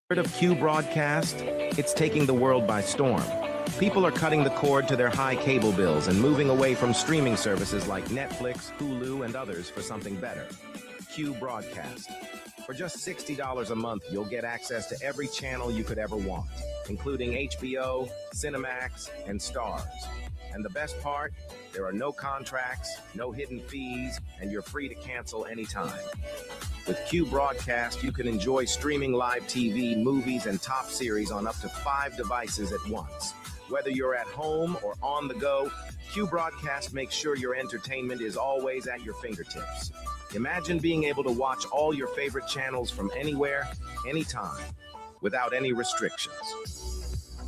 Heard of Q broadcast? It's taking the world by storm. People are cutting the cord to their high cable bills and moving away from streaming services like Netflix, Hulu, and others for something better. Q broadcast. For just $60 a month, you'll get access to every channel you could ever want, including HBO, Cinemax, and Stars. And the best part? There are no contracts, no hidden fees, and you're free to cancel anytime. With Q Broadcast, you can enjoy streaming live TV, movies, and top series on up to 5 devices at once. Whether you're at home or on the go, Q Broadcast makes sure your entertainment is always at your fingertips. Imagine being able to watch all your favorite channels from anywhere, anytime, without any restrictions.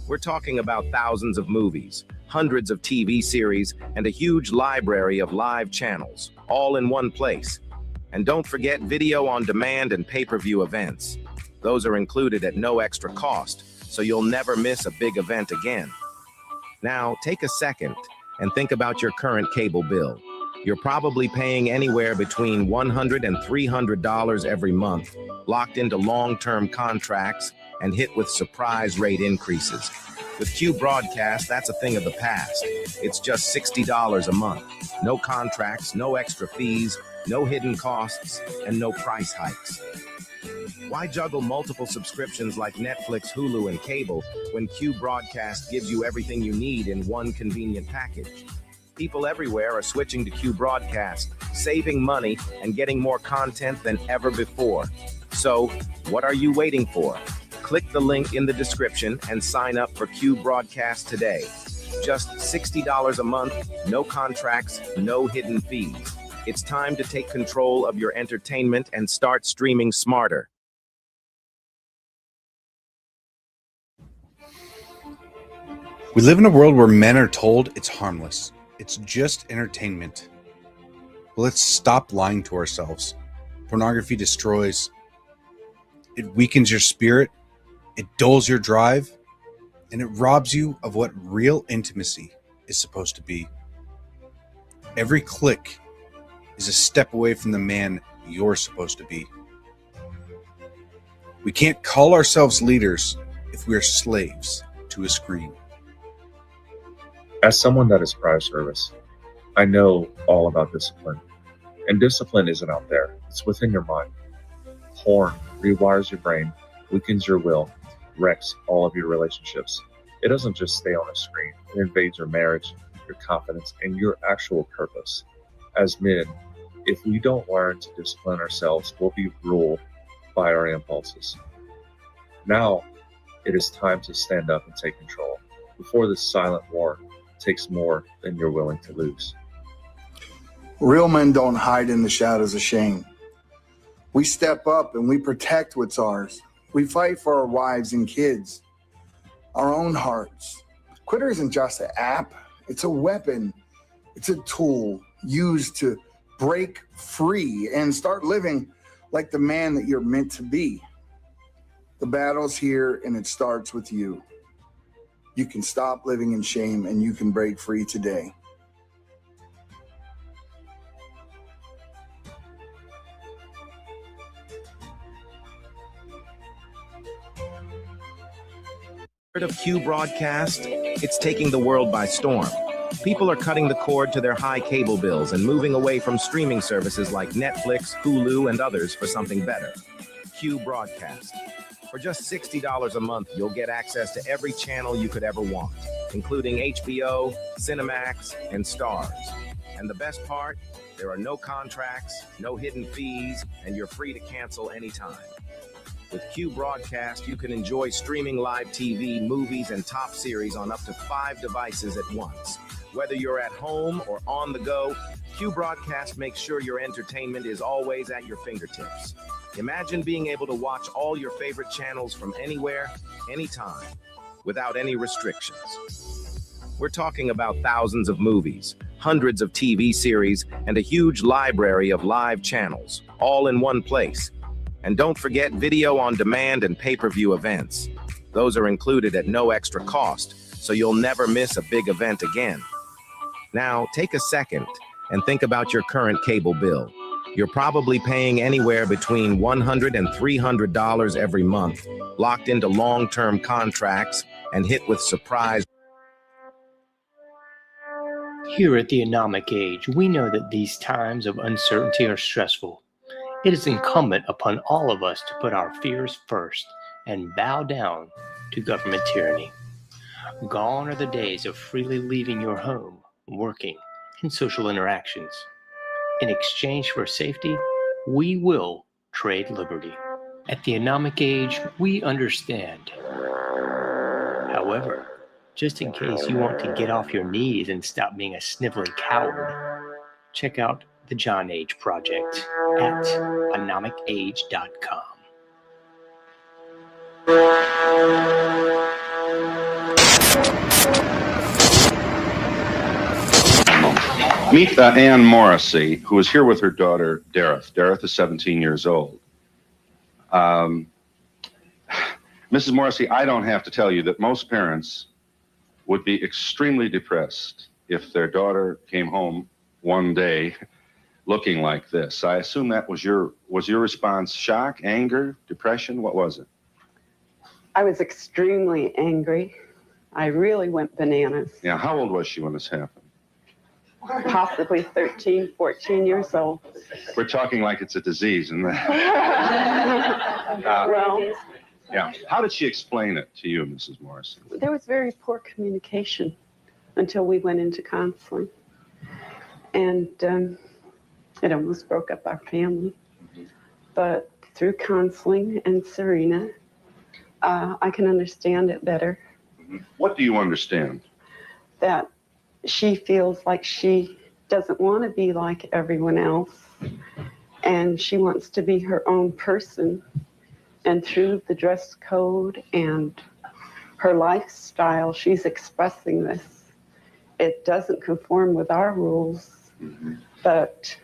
We're talking about thousands of movies, hundreds of TV series, and a huge library of live channels, all in one place. And don't forget video on demand and pay-per-view events. Those are included at no extra cost, so you'll never miss a big event again. Now, take a second and think about your current cable bill. You're probably paying anywhere between $100 and $300 every month, locked into long-term contracts and hit with surprise rate increases. With Q Broadcast, that's a thing of the past. It's just $60 a month. No contracts, no extra fees, no hidden costs, and no price hikes. Why juggle multiple subscriptions like Netflix, Hulu, and cable when Q Broadcast gives you everything you need in one convenient package? People everywhere are switching to Q Broadcast, saving money and getting more content than ever before. So, what are you waiting for? Click the link in the description and sign up for Q Broadcast today. Just $60 a month, no contracts, no hidden fees. It's time to take control of your entertainment and start streaming smarter. We live in a world where men are told it's harmless. It's just entertainment. Well, let's stop lying to ourselves. Pornography destroys. It weakens your spirit. It dulls your drive. And it robs you of what real intimacy is supposed to be. Every click is a step away from the man you're supposed to be. We can't call ourselves leaders if we are slaves to a screen. As someone that is prior service, I know all about discipline. And discipline isn't out there, it's within your mind. Porn rewires your brain, weakens your will, wrecks all of your relationships. It doesn't just stay on a screen, it invades your marriage, your confidence, and your actual purpose. As men, if we don't learn to discipline ourselves, we'll be ruled by our impulses. Now, it is time to stand up and take control before this silent war takes more than you're willing to lose. Real men don't hide in the shadows of shame. We step up and we protect what's ours. We fight for our wives and kids, our own hearts. Twitter isn't just an app, it's a weapon. It's a tool used to break free and start living like the man that you're meant to be. The battle's here and it starts with you. You can stop living in shame and you can break free today. Heard of Q Broadcast? It's taking the world by storm. People are cutting the cord to their high cable bills and moving away from streaming services like Netflix, Hulu, and others for something better. Q Broadcast. For just $60 a month, you'll get access to every channel you could ever want, including HBO, Cinemax, and Stars. And the best part? There are no contracts, no hidden fees, and you're free to cancel anytime. With Q Broadcast, you can enjoy streaming live TV, movies, and top series on up to 5 devices at once. Whether you're at home or on the go, Q Broadcast makes sure your entertainment is always at your fingertips. Imagine being able to watch all your favorite channels from anywhere, anytime, without any restrictions. We're talking about thousands of movies, hundreds of TV series, and a huge library of live channels, all in one place. And don't forget video on demand and pay-per-view events. Those are included at no extra cost, so you'll never miss a big event again. Now, take a second and think about your current cable bill. You're probably paying anywhere between $100 and $300 every month, locked into long-term contracts and hit with surprise. Here at the Anomic Age, we know that these times of uncertainty are stressful. It is incumbent upon all of us to put our fears first and bow down to government tyranny. Gone are the days of freely leaving your home, working, and social interactions. In exchange for safety, we will trade liberty. At the Anomic Age, we understand. However, just in case you want to get off your knees and stop being a sniveling coward, check out the John Age Project at anomicage.com. Meet Ann Morrissey, who is here with her daughter, Dareth. Dareth is 17 years old. Mrs. Morrissey, I don't have to tell you that most parents would be extremely depressed if their daughter came home one day looking like this. I assume that was your response. Shock, anger, depression? What was it? I was extremely angry. I really went bananas. Yeah, how old was she when this happened? Possibly 13, 14 years old. We're talking like it's a disease, isn't it? Well, Yeah. How did she explain it to you, Mrs. Morrissey? there was very poor communication until we went into counseling. And it almost broke up our family. But through counseling and Serena, I can understand it better. What do you understand? That she feels like she doesn't want to be like everyone else, and she wants to be her own person. And through the dress code and her lifestyle, she's expressing this. It doesn't conform with our rules, but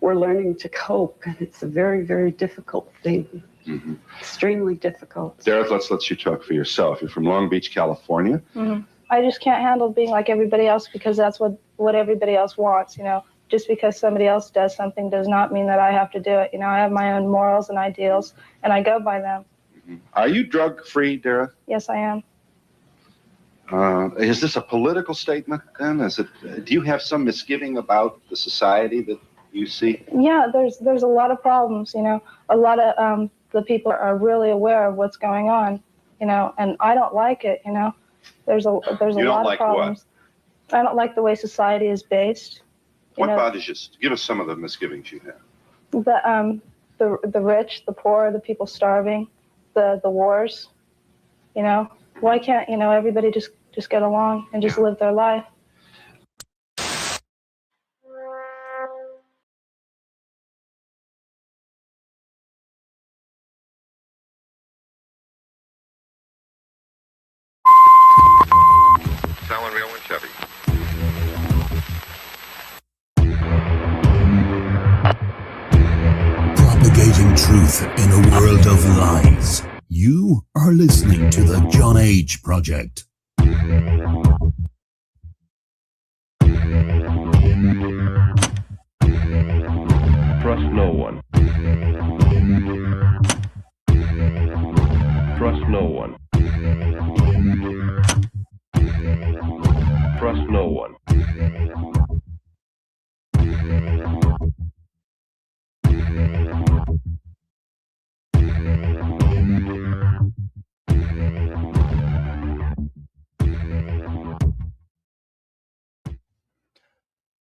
we're learning to cope, and it's a very, very difficult thing. Extremely difficult. Dareth, let's let you talk for yourself. You're from Long Beach, California. I just can't handle being like everybody else because that's what everybody else wants, you know. Just because somebody else does something does not mean that I have to do it. You know, I have my own morals and ideals, and I go by them. Are you drug-free, Dareth? Yes, I am. Is this a political statement then? Do you have some misgiving about the society that you see? Yeah, there's a lot of problems, you know. A lot of the people are really aware of what's going on, you know, and I don't like it, you know. There's a lot of problems. I don't like the way society is based. What bothers you? Give us some of the misgivings you have. The rich, the poor, the people starving, the wars, you know. Why can't, you know, everybody just get along and just live their life? Talon, Real and Chevy. Propagating truth in a world of lies. You are listening to the John Age Project. Trust no one. Trust no one. Trust no one.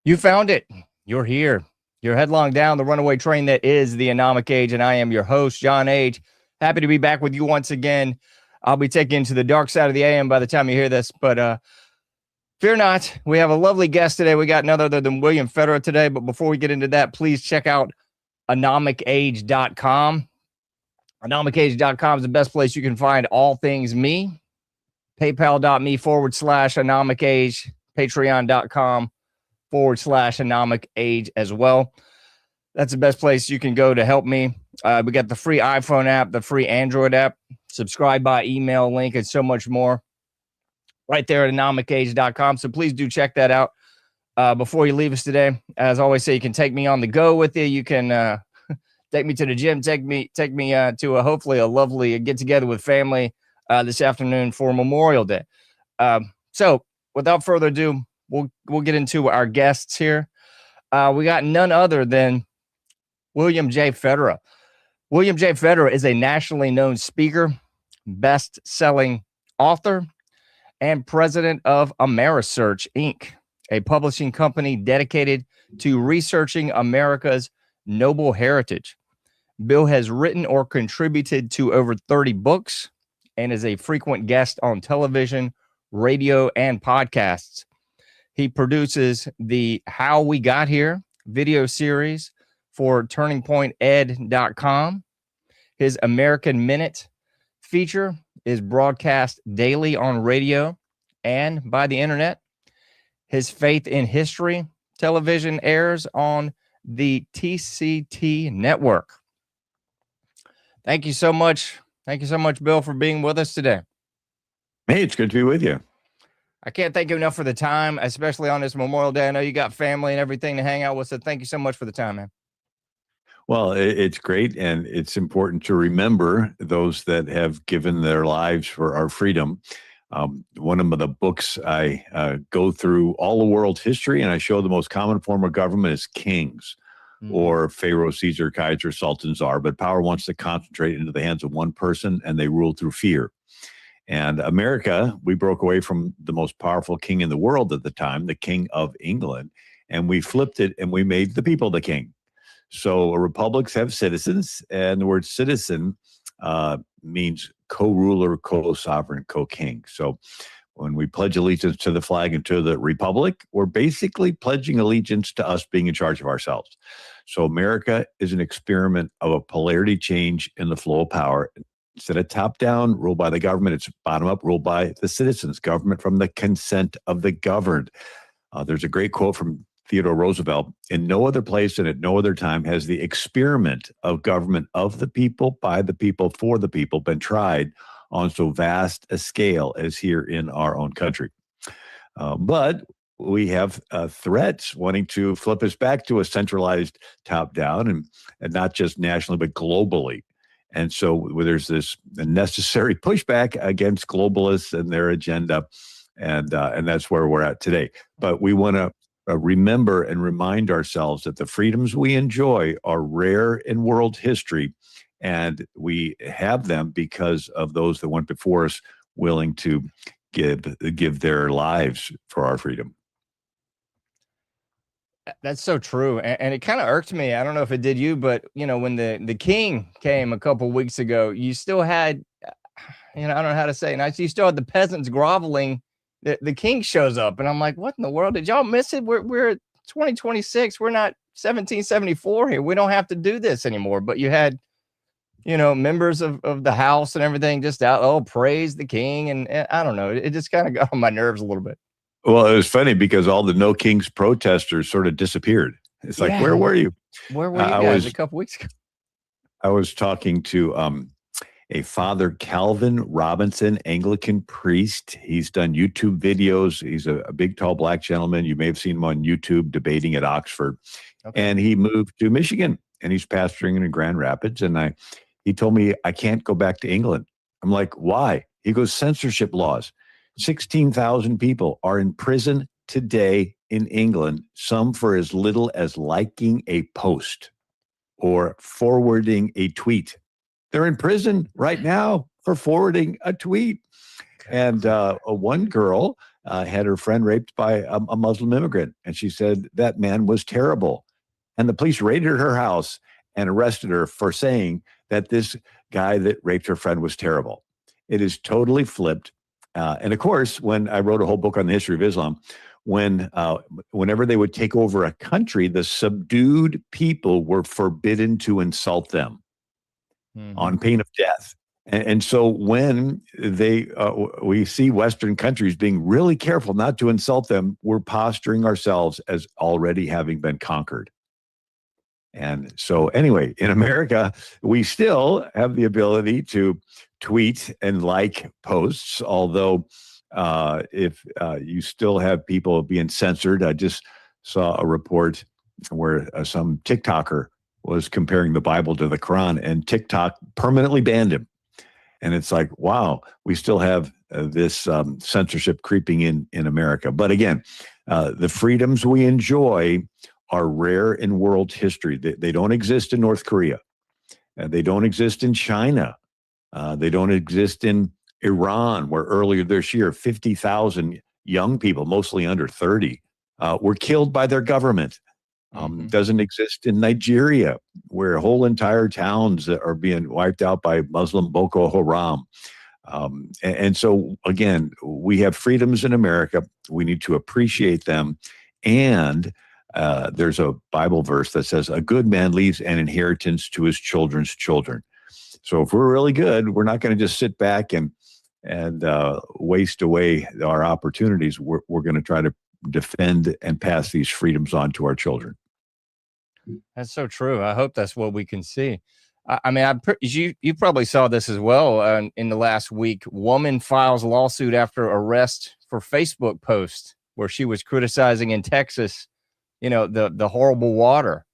You found it. You're here. You're headlong down the runaway train that is the Anomic Age, and I am your host, John Age. Happy to be back with you once again. I'll be taking you to the dark side of the AM by the time you hear this, but fear not. We have a lovely guest today. We got none other than William Federer today, but before we get into that, please check out anomicage.com. Anomicage.com is the best place you can find all things me. PayPal.me/anomicage. Patreon.com/anomicage as well. That's the best place you can go to help me. We got the free iPhone app, the free Android app, subscribe by email link, and so much more right there at anomicage.com. So please do check that out. Before you leave us today, as always, say you can take me on the go with you. You can take me to the gym, take me to hopefully a lovely get together with family this afternoon for Memorial Day. So without further ado, we'll get into our guests here. We got none other than William J. Federer. William J. Federer is a nationally known speaker, best-selling author, and president of Amerisearch, Inc., a publishing company dedicated to researching America's noble heritage. Bill has written or contributed to over 30 books and is a frequent guest on television, radio, and podcasts. He produces the How We Got Here video series for turningpointed.com. His American Minute feature is broadcast daily on radio and by the internet. His Faith in History television airs on the TCT network. Thank you so much. Thank you so much, Bill, for being with us today. Hey, it's good to be with you. I can't thank you enough for the time, especially on this Memorial Day. I know you got family and everything to hang out with, so thank you so much for the time, man. Well, it's great, and it's important to remember those that have given their lives for our freedom. One of the books I go through all the world's history, and I show the most common form of government is kings, or Pharaoh, Caesar, Kaiser, Sultan, Tsar. But power wants to concentrate into the hands of one person, and they rule through fear. And America, we broke away from the most powerful king in the world at the time, the King of England, and we flipped it and we made the people the king. So republics have citizens, and the word citizen means co-ruler, co-sovereign, co-king. So when we pledge allegiance to the flag and to the republic, we're basically pledging allegiance to us being in charge of ourselves. So America is an experiment of a polarity change in the flow of power. Instead of top-down, ruled by the government, it's bottom-up, ruled by the citizens, government from the consent of the governed. There's a great quote from Theodore Roosevelt: in no other place and at no other time has the experiment of government of the people, by the people, for the people been tried on so vast a scale as here in our own country. But we have threats wanting to flip us back to a centralized top-down, and not just nationally, but globally. And so there's this necessary pushback against globalists and their agenda, and that's where we're at today. But we want to remember and remind ourselves that the freedoms we enjoy are rare in world history, and we have them because of those that went before us willing to give their lives for our freedom. That's so true. And it kind of irked me. I don't know if it did you, but when the king came a couple weeks ago, you still had, I don't know how to say it. You still had the peasants groveling. The king shows up, and I'm like, what in the world? Did y'all miss it? We're 2026. We're not 1774 here. We don't have to do this anymore. But you had, members of the house and everything just out, praise the king. And I don't know. It just kind of got on my nerves a little bit. Well, it was funny because all the No Kings protesters sort of disappeared. It's like, where were you? Where were you guys a couple weeks ago? I was talking to a Father Calvin Robinson, Anglican priest. He's done YouTube videos. He's a big, tall, black gentleman. You may have seen him on YouTube debating at Oxford. Okay. And he moved to Michigan, and he's pastoring in Grand Rapids. And he told me, I can't go back to England. I'm like, why? He goes, censorship laws. 16,000 people are in prison today in England, some for as little as liking a post or forwarding a tweet. They're in prison right now for forwarding a tweet. And one girl had her friend raped by a Muslim immigrant, and she said that man was terrible. And the police raided her house and arrested her for saying that this guy that raped her friend was terrible. It is totally flipped. And of course, when I wrote a whole book on the history of Islam, whenever they would take over a country, the subdued people were forbidden to insult them on pain of death. And so when we see Western countries being really careful not to insult them, we're posturing ourselves as already having been conquered. And so anyway, in America, we still have the ability to tweet and like posts, although if you still have people being censored. I just saw a report where some TikToker was comparing the Bible to the Quran, and TikTok permanently banned him. And it's like, wow, we still have this censorship creeping in America. But again, the freedoms we enjoy are rare in world history. They don't exist in North Korea. They don't exist in China. They don't exist in Iran, where earlier this year, 50,000 young people, mostly under 30, were killed by their government. Doesn't exist in Nigeria, where whole entire towns are being wiped out by Muslim Boko Haram. And so, again, we have freedoms in America. We need to appreciate them. And there's a Bible verse that says, a good man leaves an inheritance to his children's children. So if we're really good, we're not going to just sit back and waste away our opportunities. We're going to try to defend and pass these freedoms on to our children. That's so true. I hope that's what we can see. I mean, you probably saw this as well in the last week. Woman files lawsuit after arrest for Facebook post where she was criticizing in Texas, the horrible water.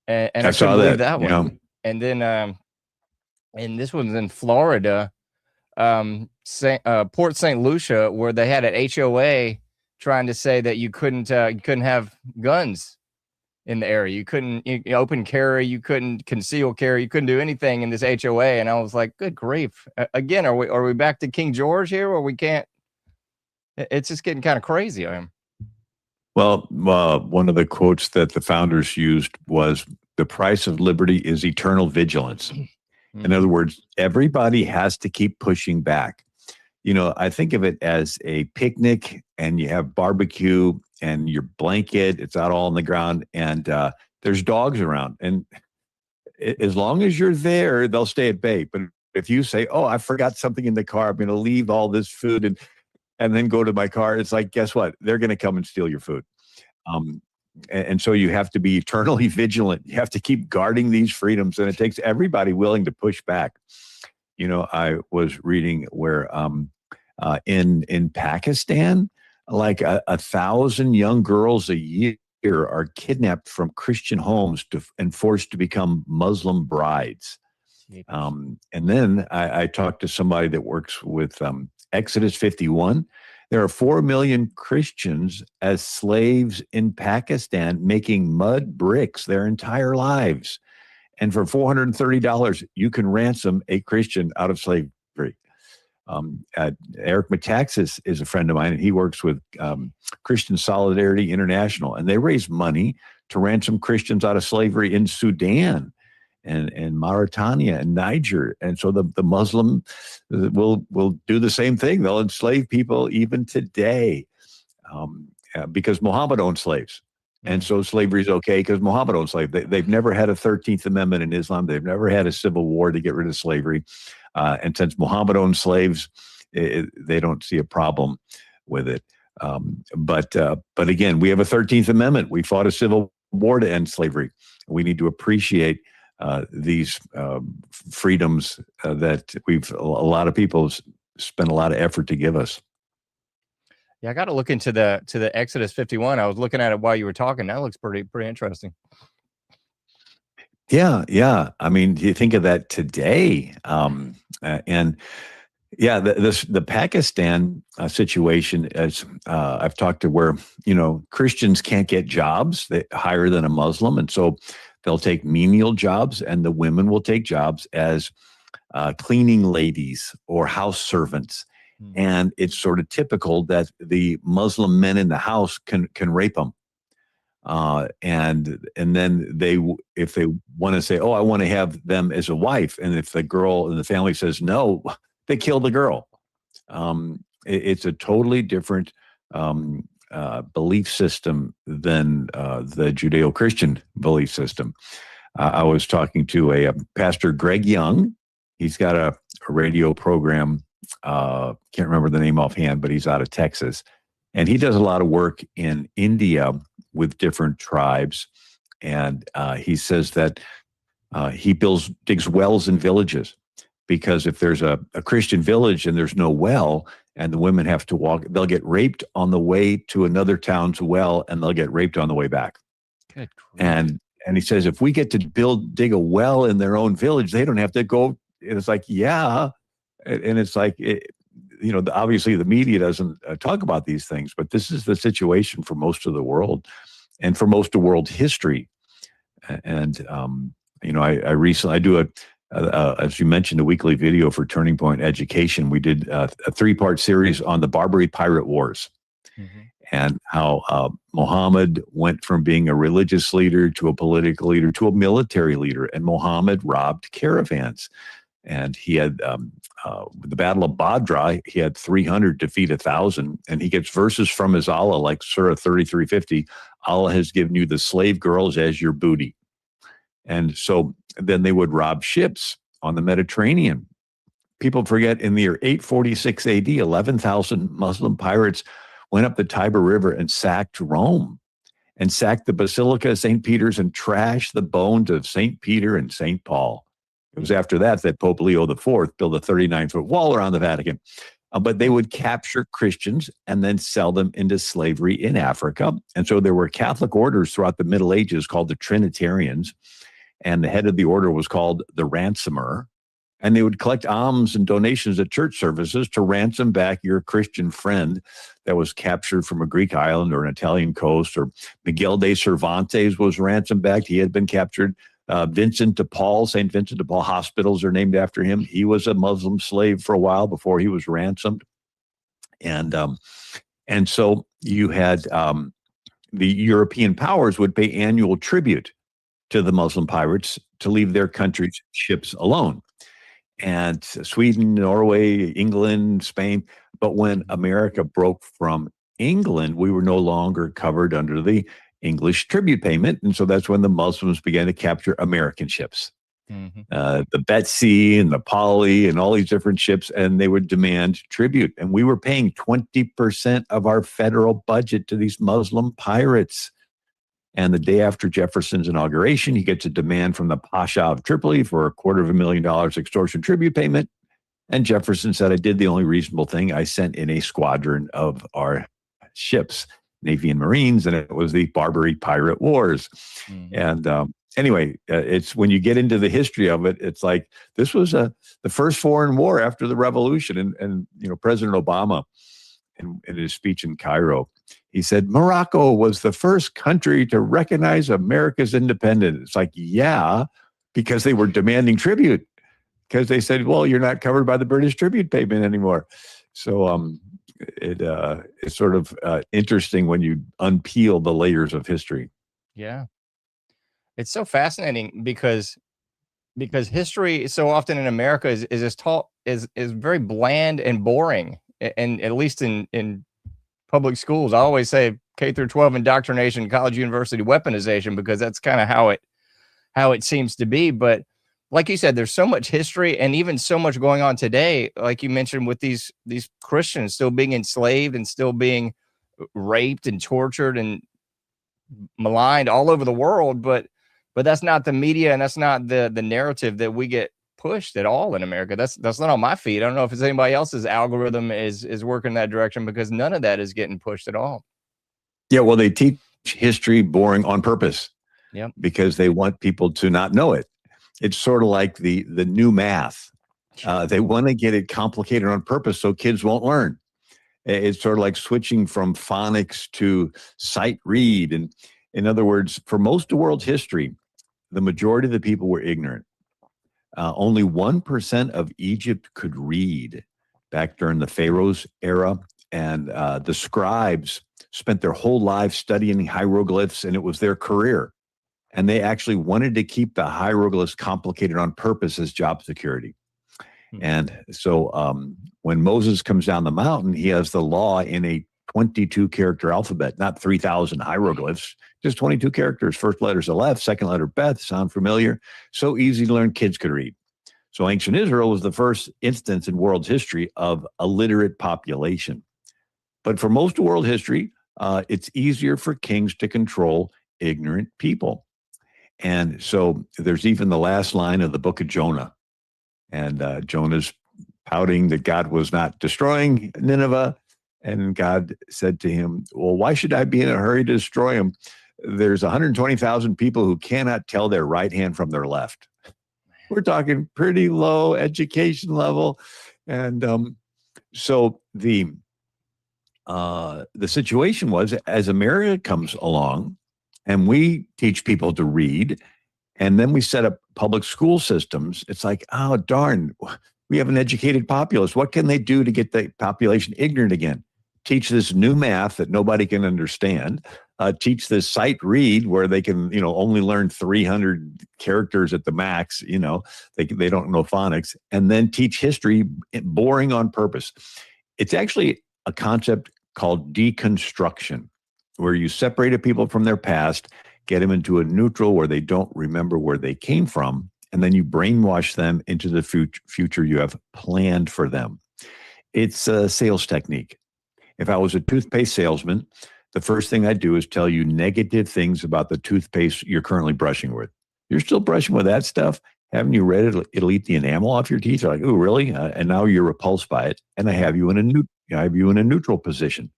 And I couldn't believe that one. And then, and this one's in Florida, Port St. Lucia, where they had an HOA trying to say that you couldn't have guns in the area. You couldn't open carry, you couldn't conceal carry, you couldn't do anything in this HOA. And I was like, good grief. Again, are we back to King George here where we can't? It's just getting kind of crazy. Well, one of the quotes that the founders used was, the price of liberty is eternal vigilance. In other words, everybody has to keep pushing back. I think of it as a picnic, and you have barbecue and your blanket, it's out all on the ground, and there's dogs around. And as long as you're there, they'll stay at bay. But if you say, oh, I forgot something in the car, I'm going to leave all this food and then go to my car, it's like, guess what? They're going to come and steal your food. And so you have to be eternally vigilant. You have to keep guarding these freedoms, and it takes everybody willing to push back. I was reading where in Pakistan, like 1,000 young girls a year are kidnapped from Christian homes and forced to become Muslim brides. And then I talked to somebody that works with Exodus 51. There are 4 million Christians as slaves in Pakistan making mud bricks their entire lives. And for $430, you can ransom a Christian out of slavery. Eric Metaxas is a friend of mine, and he works with Christian Solidarity International, and they raise money to ransom Christians out of slavery in Sudan and Mauritania and Niger. And so the Muslim will do the same thing. They'll enslave people even today because Muhammad owned slaves. And so slavery is okay because Muhammad owned slaves. They've never had a 13th Amendment in Islam. They've never had a civil war to get rid of slavery. And since Muhammad owned slaves, they don't see a problem with it. But again, we have a 13th Amendment. We fought a civil war to end slavery. We need to appreciate these freedoms that a lot of people spent a lot of effort to give us. Yeah, I got to look into the Exodus 51. I was looking at it while you were talking. That looks pretty interesting. Yeah. I mean, you think of that today, and yeah, the Pakistan situation is I've talked to where Christians can't get jobs higher than a Muslim, and so they'll take menial jobs, and the women will take jobs as cleaning ladies or house servants. And it's sort of typical that the Muslim men in the house can rape them. And then if they want to say, oh, I want to have them as a wife. And if the girl in the family says no, they kill the girl. It's a totally different belief system than the Judeo-Christian belief system. I was talking to a Pastor Greg Young. He's got a radio program. Can't remember the name offhand, but he's out of Texas. And he does a lot of work in India with different tribes. And he says that he digs wells in villages, because if there's a Christian village and there's no well, and the women have to walk. They'll get raped on the way to another town's well, and they'll get raped on the way back. Good grief. And he says, if we get to dig a well in their own village, they don't have to go. And it's like, yeah. And it's like, obviously the media doesn't talk about these things, but this is the situation for most of the world and for most of world history. And, I recently, as you mentioned, a weekly video for Turning Point Education. We did a 3-part series on the Barbary Pirate Wars. Mm-hmm. And how Muhammad went from being a religious leader to a political leader to a military leader. And Muhammad robbed caravans. And he had the Battle of Badr, he had 300 defeat 1,000. And he gets verses from his Allah, like Surah 3350, Allah has given you the slave girls as your booty. And so then they would rob ships on the Mediterranean. People forget in the year 846 AD, 11,000 Muslim pirates went up the Tiber River and sacked Rome and sacked the Basilica of St. Peter's and trashed the bones of St. Peter and St. Paul. It was after that Pope Leo IV built a 39-foot wall around the Vatican. But they would capture Christians and then sell them into slavery in Africa. And so there were Catholic orders throughout the Middle Ages called the Trinitarians. And the head of the order was called the ransomer. And they would collect alms and donations at church services to ransom back your Christian friend that was captured from a Greek island or an Italian coast. Or Miguel de Cervantes was ransomed back. He had been captured. Vincent de Paul, St. Vincent de Paul hospitals are named after him. He was a Muslim slave for a while before he was ransomed. And so you had the European powers would pay annual tribute to the Muslim pirates to leave their country's ships alone. And Sweden, Norway, England, Spain. But when America broke from England, we were no longer covered under the English tribute payment. And so that's when the Muslims began to capture American ships. Mm-hmm. The Betsy and the Polly and all these different ships, and they would demand tribute. And we were paying 20% of our federal budget to these Muslim pirates. And the day after Jefferson's inauguration, he gets a demand from the Pasha of Tripoli for $250,000 extortion tribute payment. And Jefferson said, I did the only reasonable thing. I sent in a squadron of our ships, Navy and Marines, and it was the Barbary Pirate Wars. Mm-hmm. And anyway, it's when you get into the history of it, it's like this was the first foreign war after the revolution. And President Obama, in his speech in Cairo, he said, Morocco was the first country to recognize America's independence. It's like, yeah, because they were demanding tribute, because they said, well, you're not covered by the British tribute payment anymore. So it's sort of interesting when you unpeel the layers of history. Yeah. It's so fascinating because history so often in America is taught is very bland and boring. And at least in public schools, I always say K through 12 indoctrination, college, university weaponization, because that's kind of how it seems to be. But like you said, there's so much history and even so much going on today, like you mentioned, with these Christians still being enslaved and still being raped and tortured and maligned all over the world. But that's not the media, and that's not the narrative that we get pushed at all in America. That's not on my feed. I don't know if it's anybody else's algorithm is working that direction, because none of that is getting pushed at all. Yeah, well, they teach history boring on purpose. Yeah, because they want people to not know it. It's sort of like the new math. They want to get it complicated on purpose so kids won't learn. It's sort of like switching from phonics to sight read. And in other words, for most of world history, the majority of the people were ignorant. Only 1% of Egypt could read back during the Pharaoh's era. And the scribes spent their whole lives studying hieroglyphs, and it was their career. And they actually wanted to keep the hieroglyphs complicated on purpose as job security. And so when Moses comes down the mountain, he has the law in a 22-character alphabet, not 3,000 hieroglyphs, just 22 characters. First letter's Aleph, second letter Beth. Sound familiar? So easy to learn, kids could read. So ancient Israel was the first instance in world history of a literate population. But for most of world history, it's easier for kings to control ignorant people. And so there's even the last line of the book of Jonah. And Jonah's pouting that God was not destroying Nineveh. And God said to him, well, why should I be in a hurry to destroy him? There's 120,000 people who cannot tell their right hand from their left. We're talking pretty low education level. And so the situation was, as America comes along and we teach people to read, and then we set up public school systems, it's like, oh, darn, we have an educated populace. What can they do to get the population ignorant again? Teach this new math that nobody can understand. Teach this sight read where they can, only learn 300 characters at the max. They don't know phonics, and then teach history boring on purpose. It's actually a concept called deconstruction, where you separated people from their past, get them into a neutral where they don't remember where they came from, and then you brainwash them into the future you have planned for them. It's a sales technique. If I was a toothpaste salesman, the first thing I'd do is tell you negative things about the toothpaste you're currently brushing with. You're still brushing with that stuff? Haven't you read it? It'll eat the enamel off your teeth. You're like, oh, really? And now you're repulsed by it. And I have you in a neutral position.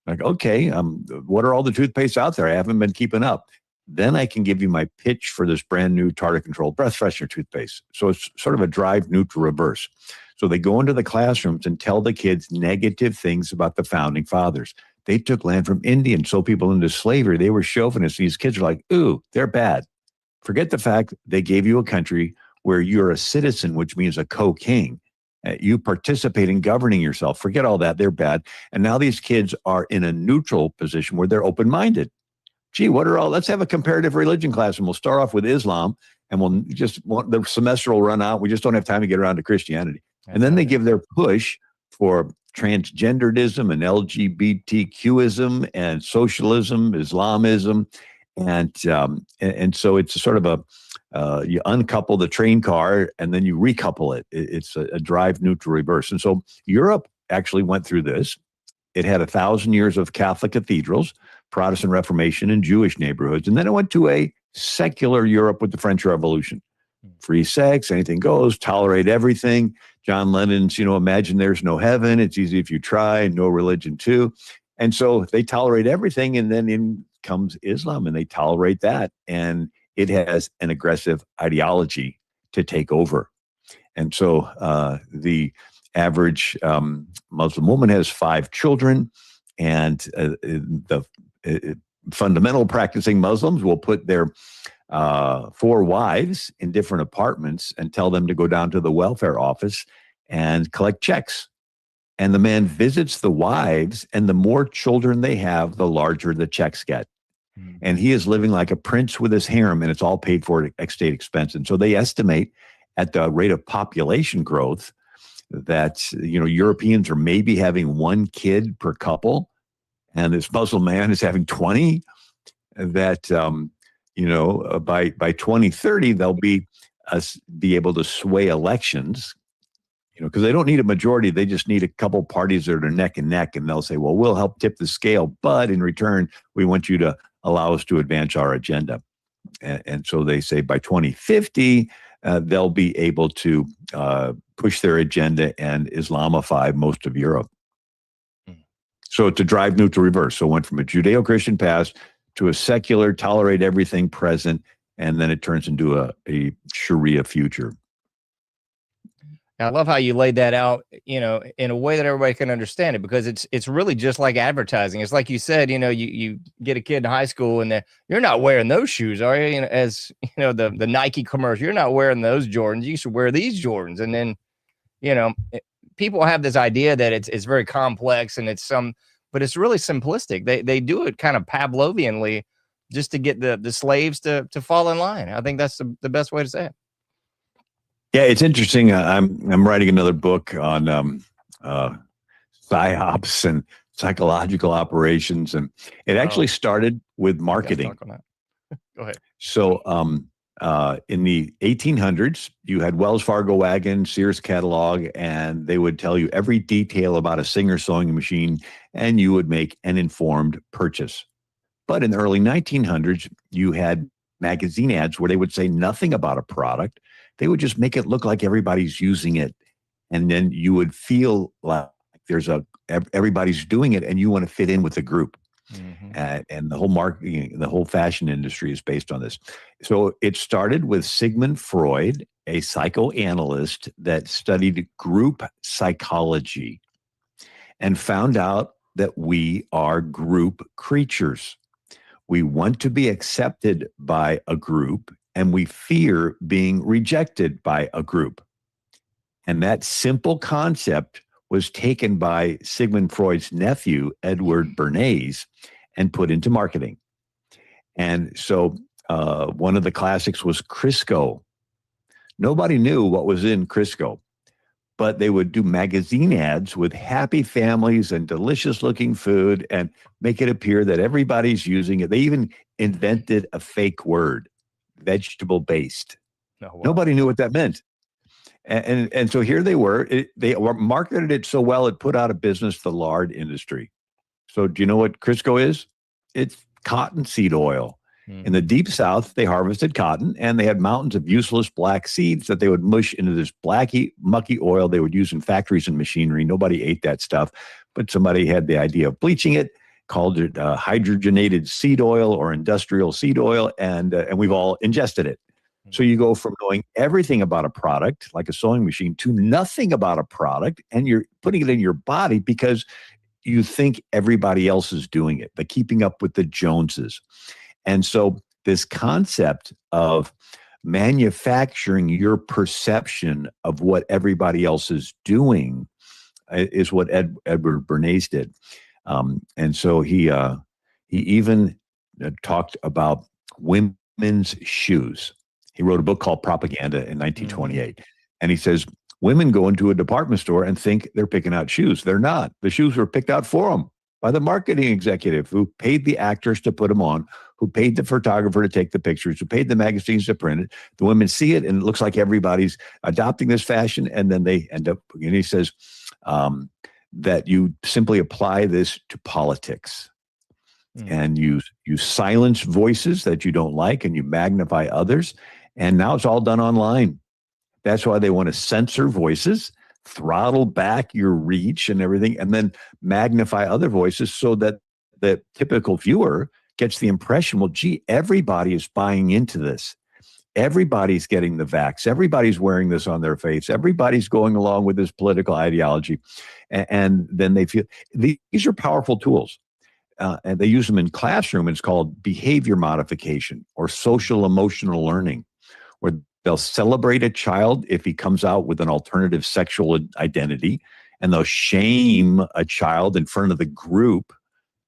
Like, okay, what are all the toothpastes out there? I haven't been keeping up. Then I can give you my pitch for this brand new tartar control breath freshener toothpaste. So it's sort of a drive neutral reverse. So they go into the classrooms and tell the kids negative things about the founding fathers. They took land from Indians, sold people into slavery. They were chauvinists. These kids are like, ooh, they're bad. Forget the fact they gave you a country where you're a citizen, which means a co-king. You participate in governing yourself. Forget all that. They're bad. And now these kids are in a neutral position where they're open-minded. Gee, let's have a comparative religion class, and we'll start off with Islam, and the semester will run out. We just don't have time to get around to Christianity. And then they give their push for transgenderism and LGBTQism and socialism, Islamism. And so it's sort of you uncouple the train car and then you recouple it. It's a drive neutral reverse. And so Europe actually went through this. It had 1,000 years of Catholic cathedrals, Protestant Reformation, and Jewish neighborhoods. And then it went to a secular Europe with the French Revolution. Free sex, anything goes, tolerate everything. John Lennon's, imagine there's no heaven. It's easy if you try, no religion too. And so they tolerate everything. And then in comes Islam and they tolerate that. And it has an aggressive ideology to take over. And so the average Muslim woman has 5 children, and the fundamental practicing Muslims will put their 4 wives in different apartments and tell them to go down to the welfare office and collect checks. And the man visits the wives, and the more children they have, the larger the checks get. And he is living like a prince with his harem, and it's all paid for at state expense. And so they estimate at the rate of population growth that, Europeans are maybe having 1 kid per couple, and this Muslim man is having 20, that, by 2030, they'll be able to sway elections, because they don't need a majority. They just need a couple parties that are neck and neck, and they'll say, well, we'll help tip the scale, but in return, we want you to allow us to advance our agenda. And so they say by 2050, they'll be able to push their agenda and Islamify most of Europe. So it's a drive neutral reverse. So it went from a Judeo-Christian past to a secular, tolerate everything present, and then it turns into a Sharia future. I love how you laid that out, in a way that everybody can understand it, because it's really just like advertising. It's like you said, you get a kid in high school and you're not wearing those shoes, are you? As the Nike commercial, you're not wearing those Jordans. You should wear these Jordans. And then, people have this idea that it's very complex and but it's really simplistic. They do it kind of Pavlovianly just to get the slaves to fall in line. I think that's the best way to say it. Yeah, it's interesting. I'm writing another book on psyops and psychological operations, and it actually started with marketing. Go ahead. So in the 1800s, you had Wells Fargo wagon, Sears catalog, and they would tell you every detail about a Singer sewing machine, and you would make an informed purchase. But in the early 1900s, you had magazine ads where they would say nothing about a product. They would just make it look like everybody's using it. And then you would feel like everybody's doing it and you want to fit in with the group. And the whole marketing, the whole fashion industry is based on this. So it started with Sigmund Freud, a psychoanalyst that studied group psychology and found out that we are group creatures. We want to be accepted by a group and we fear being rejected by a group. And that simple concept was taken by Sigmund Freud's nephew, Edward Bernays, and put into marketing. And so one of the classics was Crisco. Nobody knew what was in Crisco, but they would do magazine ads with happy families and delicious looking food and make it appear that everybody's using it. They even invented a fake word, vegetable based. Oh, wow. Nobody knew what that meant. And so here they were. They marketed it so well, it put out of business the lard industry. So do you know what Crisco is? It's cottonseed oil. In the deep South, they harvested cotton and they had mountains of useless black seeds that they would mush into this blacky, mucky oil they would use in factories and machinery. Nobody ate that stuff, but somebody had the idea of bleaching it, called it hydrogenated seed oil or industrial seed oil, and we've all ingested it. So you go from knowing everything about a product, like a sewing machine, to nothing about a product, and you're putting it in your body because you think everybody else is doing it, but keeping up with the Joneses. And so this concept of manufacturing your perception of what everybody else is doing is what Edward Bernays did. And so he even talked about women's shoes. He wrote a book called Propaganda in 1928. And he says, women go into a department store and think they're picking out shoes. They're not. The shoes were picked out for them by the marketing executive who paid the actors to put them on, who paid the photographer to take the pictures, who paid the magazines to print it. The women see it, and it looks like everybody's adopting this fashion, and then they end up, and he says that you simply apply this to politics. And you silence voices that you don't like, and you magnify others, and now it's all done online. That's why they want to censor voices, throttle back your reach and everything, and then magnify other voices so that the typical viewer gets the impression, well, gee, everybody is buying into this. Everybody's getting the vax. Everybody's wearing this on their face. Everybody's going along with this political ideology. And then they feel these are powerful tools. And they use them in classroom. It's called behavior modification or social emotional learning, where they'll celebrate a child if he comes out with an alternative sexual identity, and they'll shame a child in front of the group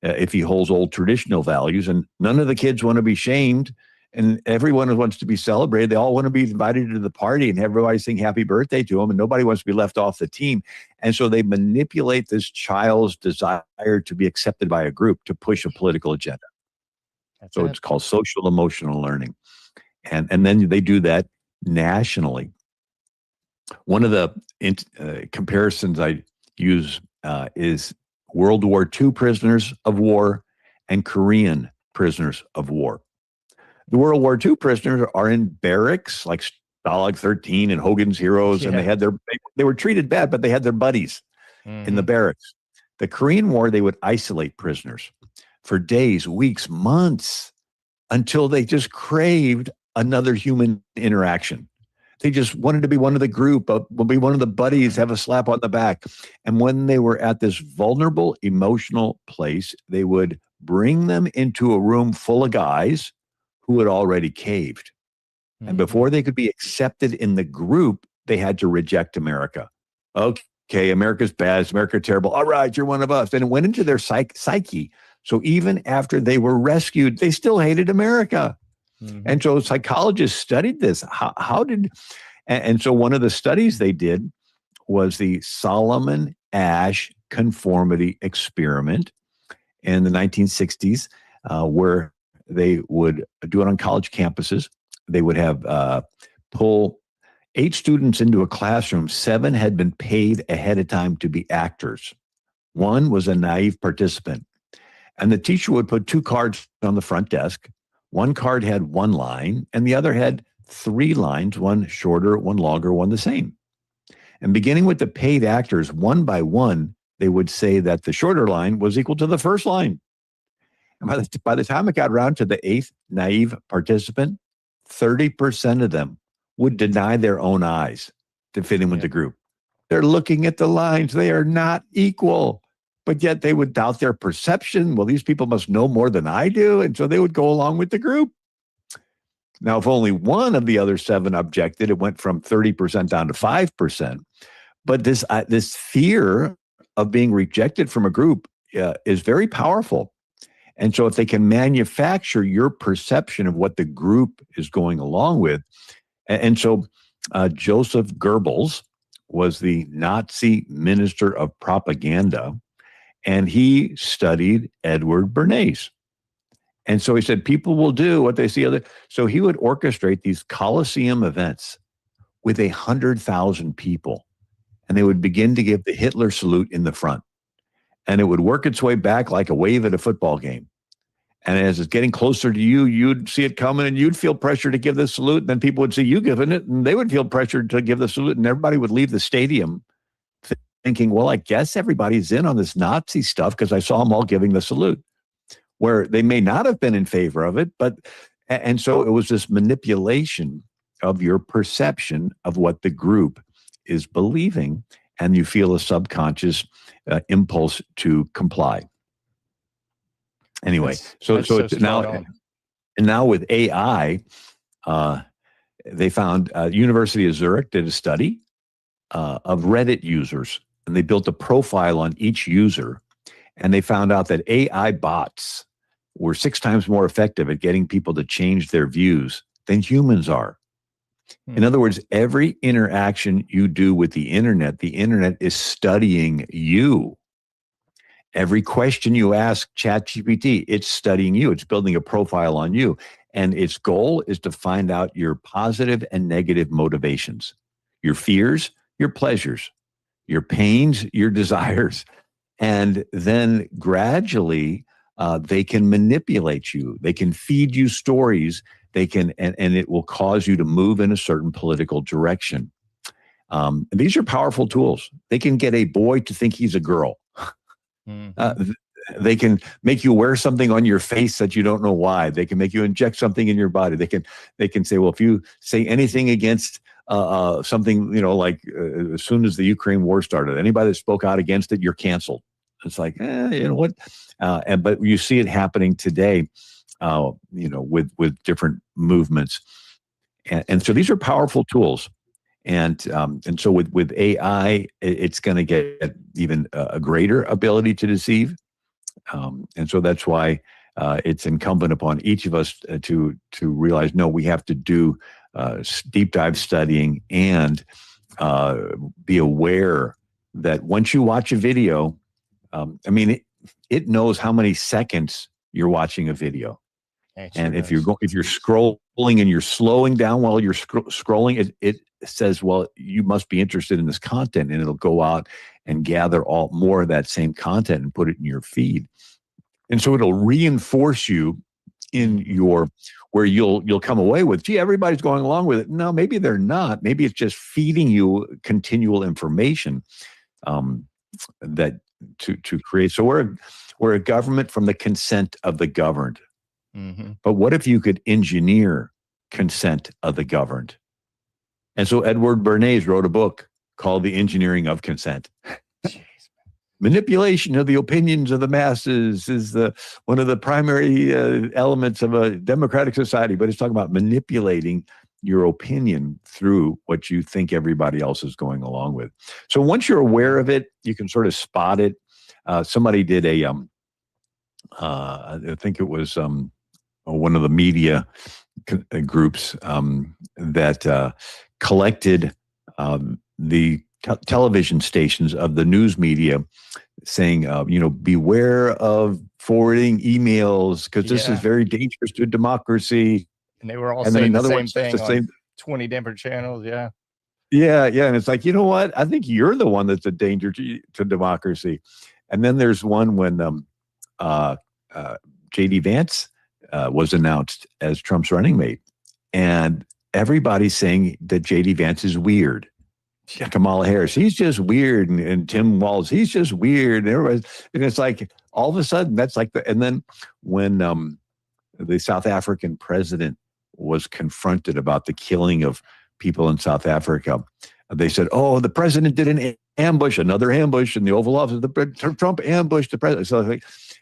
if he holds old traditional values. And none of the kids want to be shamed, and everyone wants to be celebrated. They all want to be invited to the party and everybody sing happy birthday to them, and nobody wants to be left off the team. And so they manipulate this child's desire to be accepted by a group to push a political agenda. It's called social emotional learning. And then they do that nationally. One of the comparisons I use is World War II prisoners of war and Korean prisoners of war. The World War II prisoners are in barracks like Stalag 13 and Hogan's Heroes, and they were treated bad, but they had their buddies in the barracks. The Korean War, they would isolate prisoners for days, weeks, months, until they just craved another human interaction. They just wanted to be one of the group, be one of the buddies, have a slap on the back. And when they were at this vulnerable, emotional place, they would bring them into a room full of guys who had already caved. And before they could be accepted in the group, they had to reject America. Okay, America's bad. Is America terrible? All right, you're one of us. And it went into their psyche. So even after they were rescued, they still hated America. And so psychologists studied this. And so one of the studies they did was the Solomon Asch conformity experiment in the 1960s, where they would do it on college campuses. They would have pull 8 students into a classroom. 7 had been paid ahead of time to be actors. 1 was a naive participant. And the teacher would put 2 cards on the front desk. 1 card had 1 line, and the other had 3 lines, 1 shorter, 1 longer, 1 the same. And beginning with the paid actors, one by one, they would say that the shorter line was equal to the first line. And by the time it got around to the 8th naive participant, 30% of them would deny their own eyes to fit in with the group. They're looking at the lines. They are not equal, but yet they would doubt their perception. Well, these people must know more than I do. And so they would go along with the group. Now, if only one of the other 7 objected, it went from 30% down to 5%. But this fear of being rejected from a group is very powerful. And so if they can manufacture your perception of what the group is going along with, and so Joseph Goebbels was the Nazi minister of propaganda, and he studied Edward Bernays. And so he said, people will do what they see other. So he would orchestrate these Colosseum events with 100,000 people, and they would begin to give the Hitler salute in the front. And it would work its way back like a wave at a football game. And as it's getting closer to you, you'd see it coming and you'd feel pressure to give the salute. And then people would see you giving it and they would feel pressured to give the salute. And everybody would leave the stadium thinking, well, I guess everybody's in on this Nazi stuff because I saw them all giving the salute, where they may not have been in favor of it. And so it was this manipulation of your perception of what the group is believing. And you feel a subconscious impulse to comply. Anyway, so it's now with AI, they found University of Zurich did a study of Reddit users, and they built a profile on each user, and they found out that AI bots were 6 times more effective at getting people to change their views than humans are. In other words, every interaction you do with the internet is studying you. Every question you ask ChatGPT, it's studying you. It's building a profile on you. And its goal is to find out your positive and negative motivations, your fears, your pleasures, your pains, your desires. And then gradually, they can manipulate you. They can feed you stories. They can, and it will cause you to move in a certain political direction. And these are powerful tools. They can get a boy to think he's a girl. They can make you wear something on your face that you don't know why. They can make you inject something in your body. They can say, well, if you say anything against something, like as soon as the Ukraine war started, anybody that spoke out against it, you're canceled. It's like, you know what? But you see it happening today, with different movements, and so these are powerful tools. And so with AI, it's going to get even a greater ability to deceive. And so that's why it's incumbent upon each of us to realize, no, we have to do deep dive studying and be aware that once you watch a video, it knows how many seconds you're watching a video. And if you're scrolling and you're slowing down while you're scrolling, it says, well, you must be interested in this content, and it'll go out and gather more of that same content and put it in your feed. And so it'll reinforce you in where you'll come away with, gee, everybody's going along with it. No, maybe they're not. Maybe it's just feeding you continual information that to create. So we're a government from the consent of the governed. Mm-hmm. But what if you could engineer consent of the governed? And so Edward Bernays wrote a book called The Engineering of Consent. Manipulation of the opinions of the masses is one of the primary elements of a democratic society, but it's talking about manipulating your opinion through what you think everybody else is going along with. So once you're aware of it, you can sort of spot it. Somebody did I think it was one of the media groups that collected the television stations of the news media saying, beware of forwarding emails because this is very dangerous to democracy. And they were all saying the same thing on 20 different channels. Yeah. Yeah. Yeah. And it's like, you know what? I think you're the one that's a danger to democracy. And then there's one when J.D. Vance was announced as Trump's running mate. And everybody's saying that J.D. Vance is weird. Kamala Harris, he's just weird, and Tim Walz, he's just weird, and it's like all of a sudden that's like and then when the South African president was confronted about the killing of people in South Africa, they said, "Oh, the president did an ambush, another ambush in the Oval Office. Trump ambushed the president." So,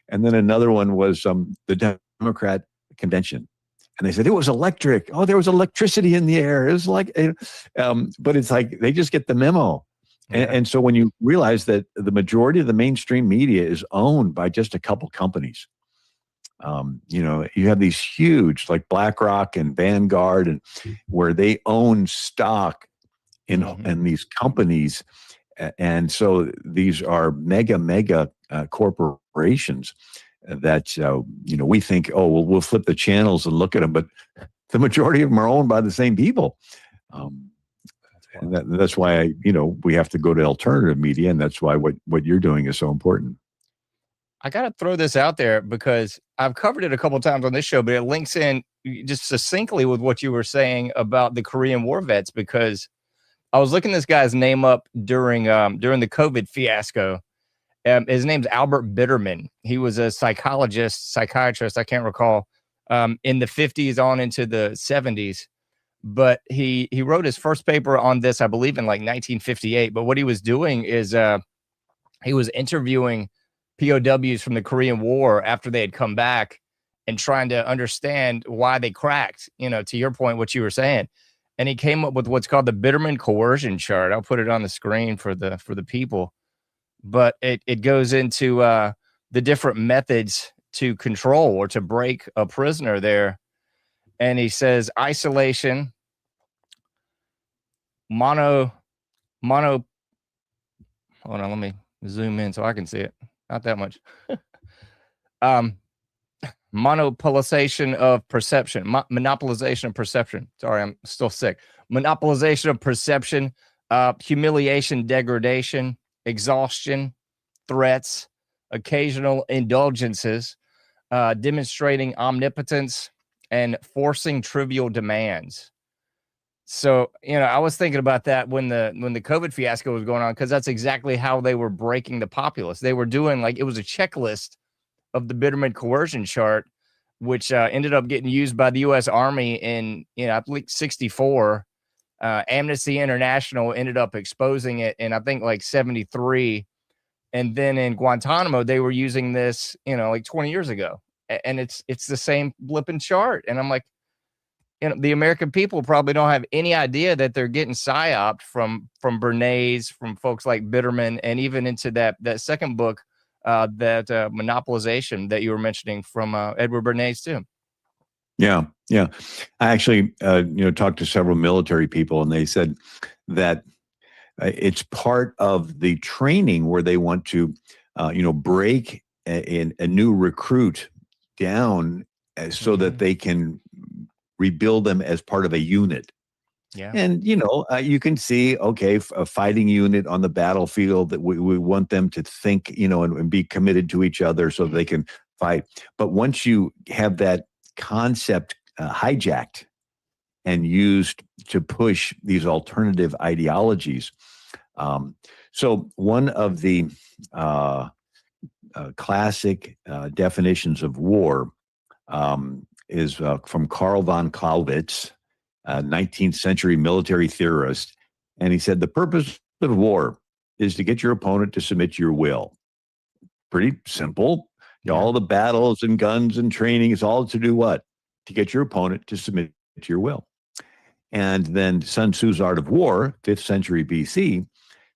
and then another one was the Democrat convention. And they said, it was electric. Oh, there was electricity in the air. It was like, but it's like, they just get the memo. Yeah. And so when you realize that the majority of the mainstream media is owned by just a couple companies, you have these huge like BlackRock and Vanguard, and where they own stock in these companies. And so these are mega corporations that we think, oh, well, we'll flip the channels and look at them, but the majority of them are owned by the same people. And that's why we have to go to alternative media, and that's why what you're doing is so important. I got to throw this out there because I've covered it a couple of times on this show, but it links in just succinctly with what you were saying about the Korean War vets, because I was looking this guy's name up during the COVID fiasco. His name's Albert Bitterman. He was a psychiatrist, I can't recall, in the 50s on into the 70s. But he wrote his first paper on this, I believe, in like 1958. But what he was doing is he was interviewing POWs from the Korean War after they had come back and trying to understand why they cracked, to your point, what you were saying. And he came up with what's called the Bitterman coercion chart. I'll put it on the screen for the people. But it goes into the different methods to control or to break a prisoner there. And he says isolation, mono. Hold on, let me zoom in so I can see it. Not that much. Monopolization of perception, monopolization of perception. Sorry, I'm still sick. Monopolization of perception, humiliation, degradation, exhaustion, threats, occasional indulgences, demonstrating omnipotence, and forcing trivial demands. So, I was thinking about that when the COVID fiasco was going on, because that's exactly how they were breaking the populace. They were doing it was a checklist of the Bitterman coercion chart, which ended up getting used by the U.S. Army in, I believe 1964. Amnesty International ended up exposing it in, I think, like 1973. And then in Guantanamo, they were using this, like 20 years ago. And it's the same blipping chart. And I'm like, the American people probably don't have any idea that they're getting psyoped from Bernays, from folks like Bitterman, and even into that second book, that monopolization that you were mentioning from Edward Bernays too. Yeah. I actually, talked to several military people, and they said that it's part of the training where they want to, break a new recruit down so that they can rebuild them as part of a unit. Yeah. And, you can see, okay, a fighting unit on the battlefield, that we want them to think, and be committed to each other so they can fight. But once you have that concept hijacked and used to push these alternative ideologies. So one of the classic definitions of war is from Karl von Clausewitz, 19th century military theorist. And he said, the purpose of war is to get your opponent to submit to your will. Pretty simple. All the battles and guns and training is all to do what? To get your opponent to submit to your will. And then Sun Tzu's Art of War, 5th century BC,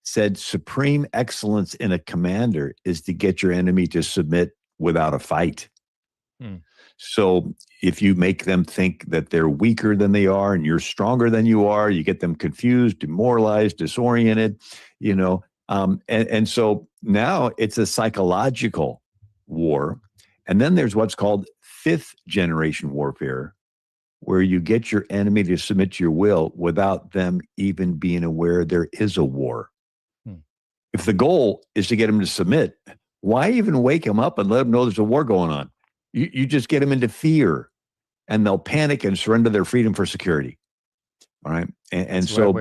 said supreme excellence in a commander is to get your enemy to submit without a fight. So if you make them think that they're weaker than they are and you're stronger than you are, you get them confused, demoralized, disoriented, and so now it's a psychological war. And then there's what's called 5th generation warfare, where you get your enemy to submit to your will without them even being aware there is a war. If the goal is to get them to submit, why even wake them up and let them know there's a war going on? You just get them into fear, and they'll panic and surrender their freedom for security. All right. And so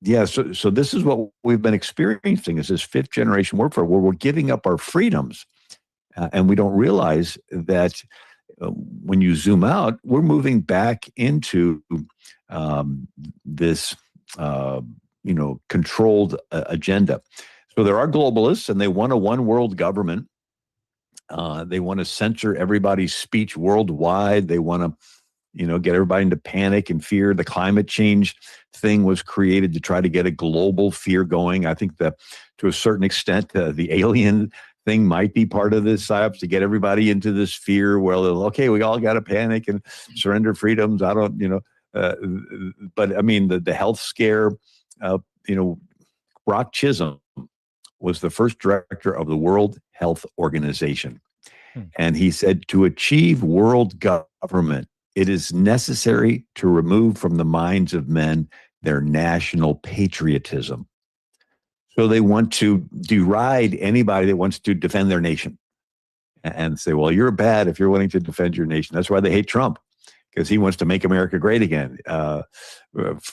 Yeah, so this is what we've been experiencing, is this fifth generation warfare where we're giving up our freedoms, and we don't realize that when you zoom out, we're moving back into this controlled agenda. So there are globalists, and they want a one world government. They want to censor everybody's speech worldwide. They want to, get everybody into panic and fear. The climate change thing was created to try to get a global fear going. I think that to a certain extent, the alien thing might be part of this psyops to get everybody into this fear. Well, okay, we all got to panic and surrender freedoms. I don't, but I mean, the health scare, Brock Chisholm was the first director of the World Health Organization. And he said, to achieve world government, it is necessary to remove from the minds of men their national patriotism. So they want to deride anybody that wants to defend their nation and say, well, you're bad if you're willing to defend your nation. That's why they hate Trump, because he wants to make America great again. No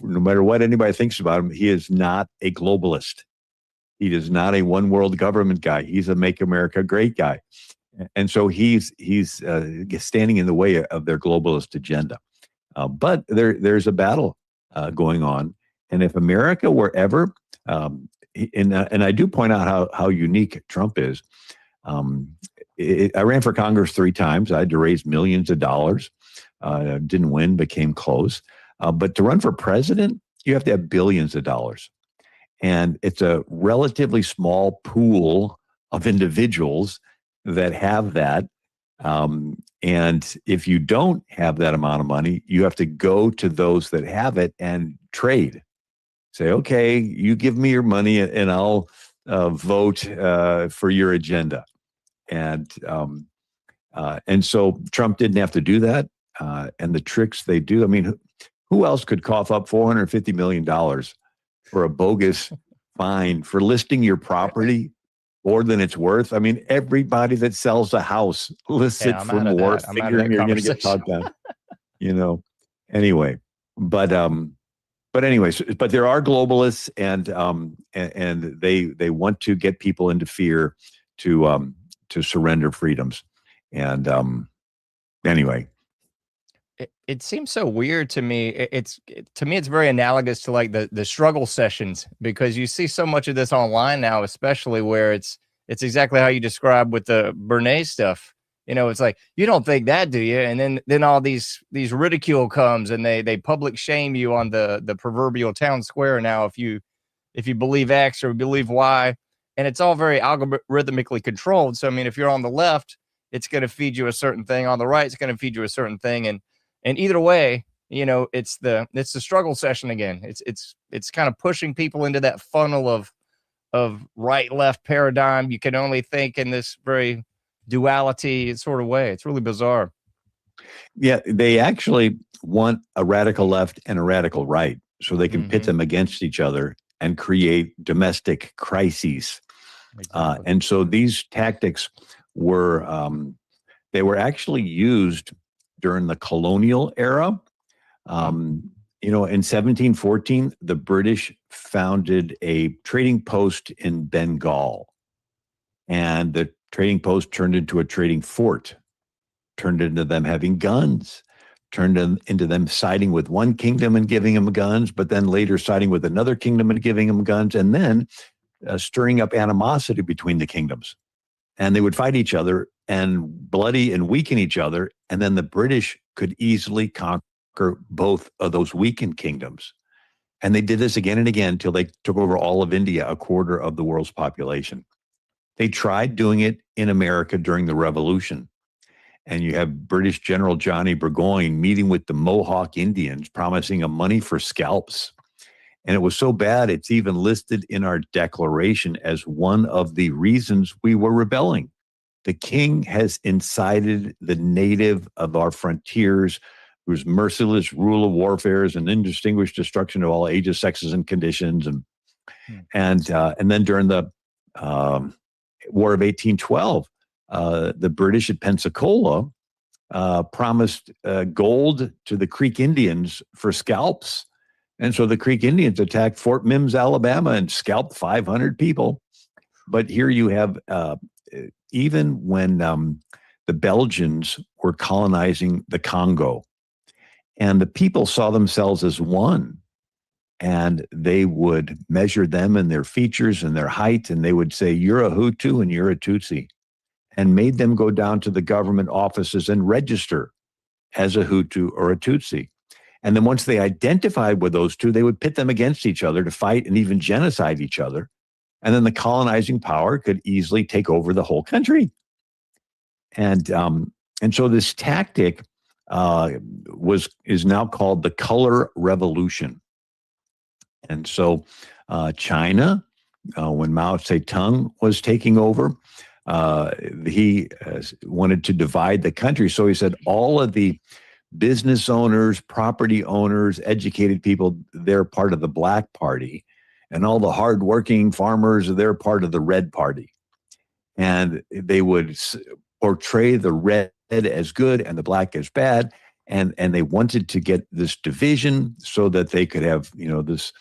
matter what anybody thinks about him, he is not a globalist. He is not a one world government guy. He's a make America great guy. And so he's standing in the way of their globalist agenda. But there's a battle going on. And if America were ever, and I do point out how unique Trump is. I ran for Congress 3 times. I had to raise millions of dollars. Didn't win, but came close. But to run for president, you have to have billions of dollars. And it's a relatively small pool of individuals that have that. And if you don't have that amount of money, you have to go to those that have it and trade. Say, okay, you give me your money and I'll vote for your agenda. And so Trump didn't have to do that. And the tricks they do, I mean, who else could cough up $450 million for a bogus fine for listing your property more than it's worth? I mean, everybody that sells a house lists it for more, figuring you're going to get talked down. Anyway, but anyways, but there are globalists, and they want to get people into fear to surrender freedoms. And anyway. It seems so weird to me. It's very analogous to like the struggle sessions, because you see so much of this online now, especially where it's exactly how you describe with the Bernays stuff. It's like, you don't think that, do you? And then all these ridicule comes, and they public shame you on the proverbial town square now if you believe X or believe Y, and it's all very algorithmically controlled. So I mean, if you're on the left, it's going to feed you a certain thing. On the right, it's going to feed you a certain thing, and either way, it's the struggle session again. It's kind of pushing people into that funnel of right left paradigm. You can only think in this very duality sort of way. It's really bizarre. Yeah, they actually want a radical left and a radical right, so they can pit them against each other and create domestic crises. Exactly. And so these tactics were they were actually used during the colonial era. In 1714, the British founded a trading post in Bengal, and the trading post turned into a trading fort, turned into them having guns, turned into them siding with one kingdom and giving them guns, but then later siding with another kingdom and giving them guns, and then stirring up animosity between the kingdoms. And they would fight each other and bloody and weaken each other. And then the British could easily conquer both of those weakened kingdoms. And they did this again and again until they took over all of India, a quarter of the world's population. They tried doing it in America during the Revolution. And you have British General Johnny Burgoyne meeting with the Mohawk Indians, promising them money for scalps. And it was so bad, it's even listed in our declaration as one of the reasons we were rebelling. The king has incited the native of our frontiers, whose merciless rule of warfares and indistinguished destruction of all ages, sexes, and conditions. And then during the War of 1812, the British at Pensacola promised gold to the Creek Indians for scalps. And so the Creek Indians attacked Fort Mims, Alabama, and scalped 500 people. But here you have, even when the Belgians were colonizing the Congo, and the people saw themselves as one, and they would measure them and their features and their height, and they would say, you're a Hutu and you're a Tutsi, and made them go down to the government offices and register as a Hutu or a Tutsi. And then once they identified with those two, they would pit them against each other to fight and even genocide each other. And then the colonizing power could easily take over the whole country. And so this tactic is now called the Color Revolution. And so China, when Mao Zedong was taking over, he wanted to divide the country. So he said all of the business owners, property owners, educated people, they're part of the Black Party. And all the hardworking farmers, they're part of the Red Party. And they would portray the red as good and the black as bad. And they wanted to get this division so that they could have, this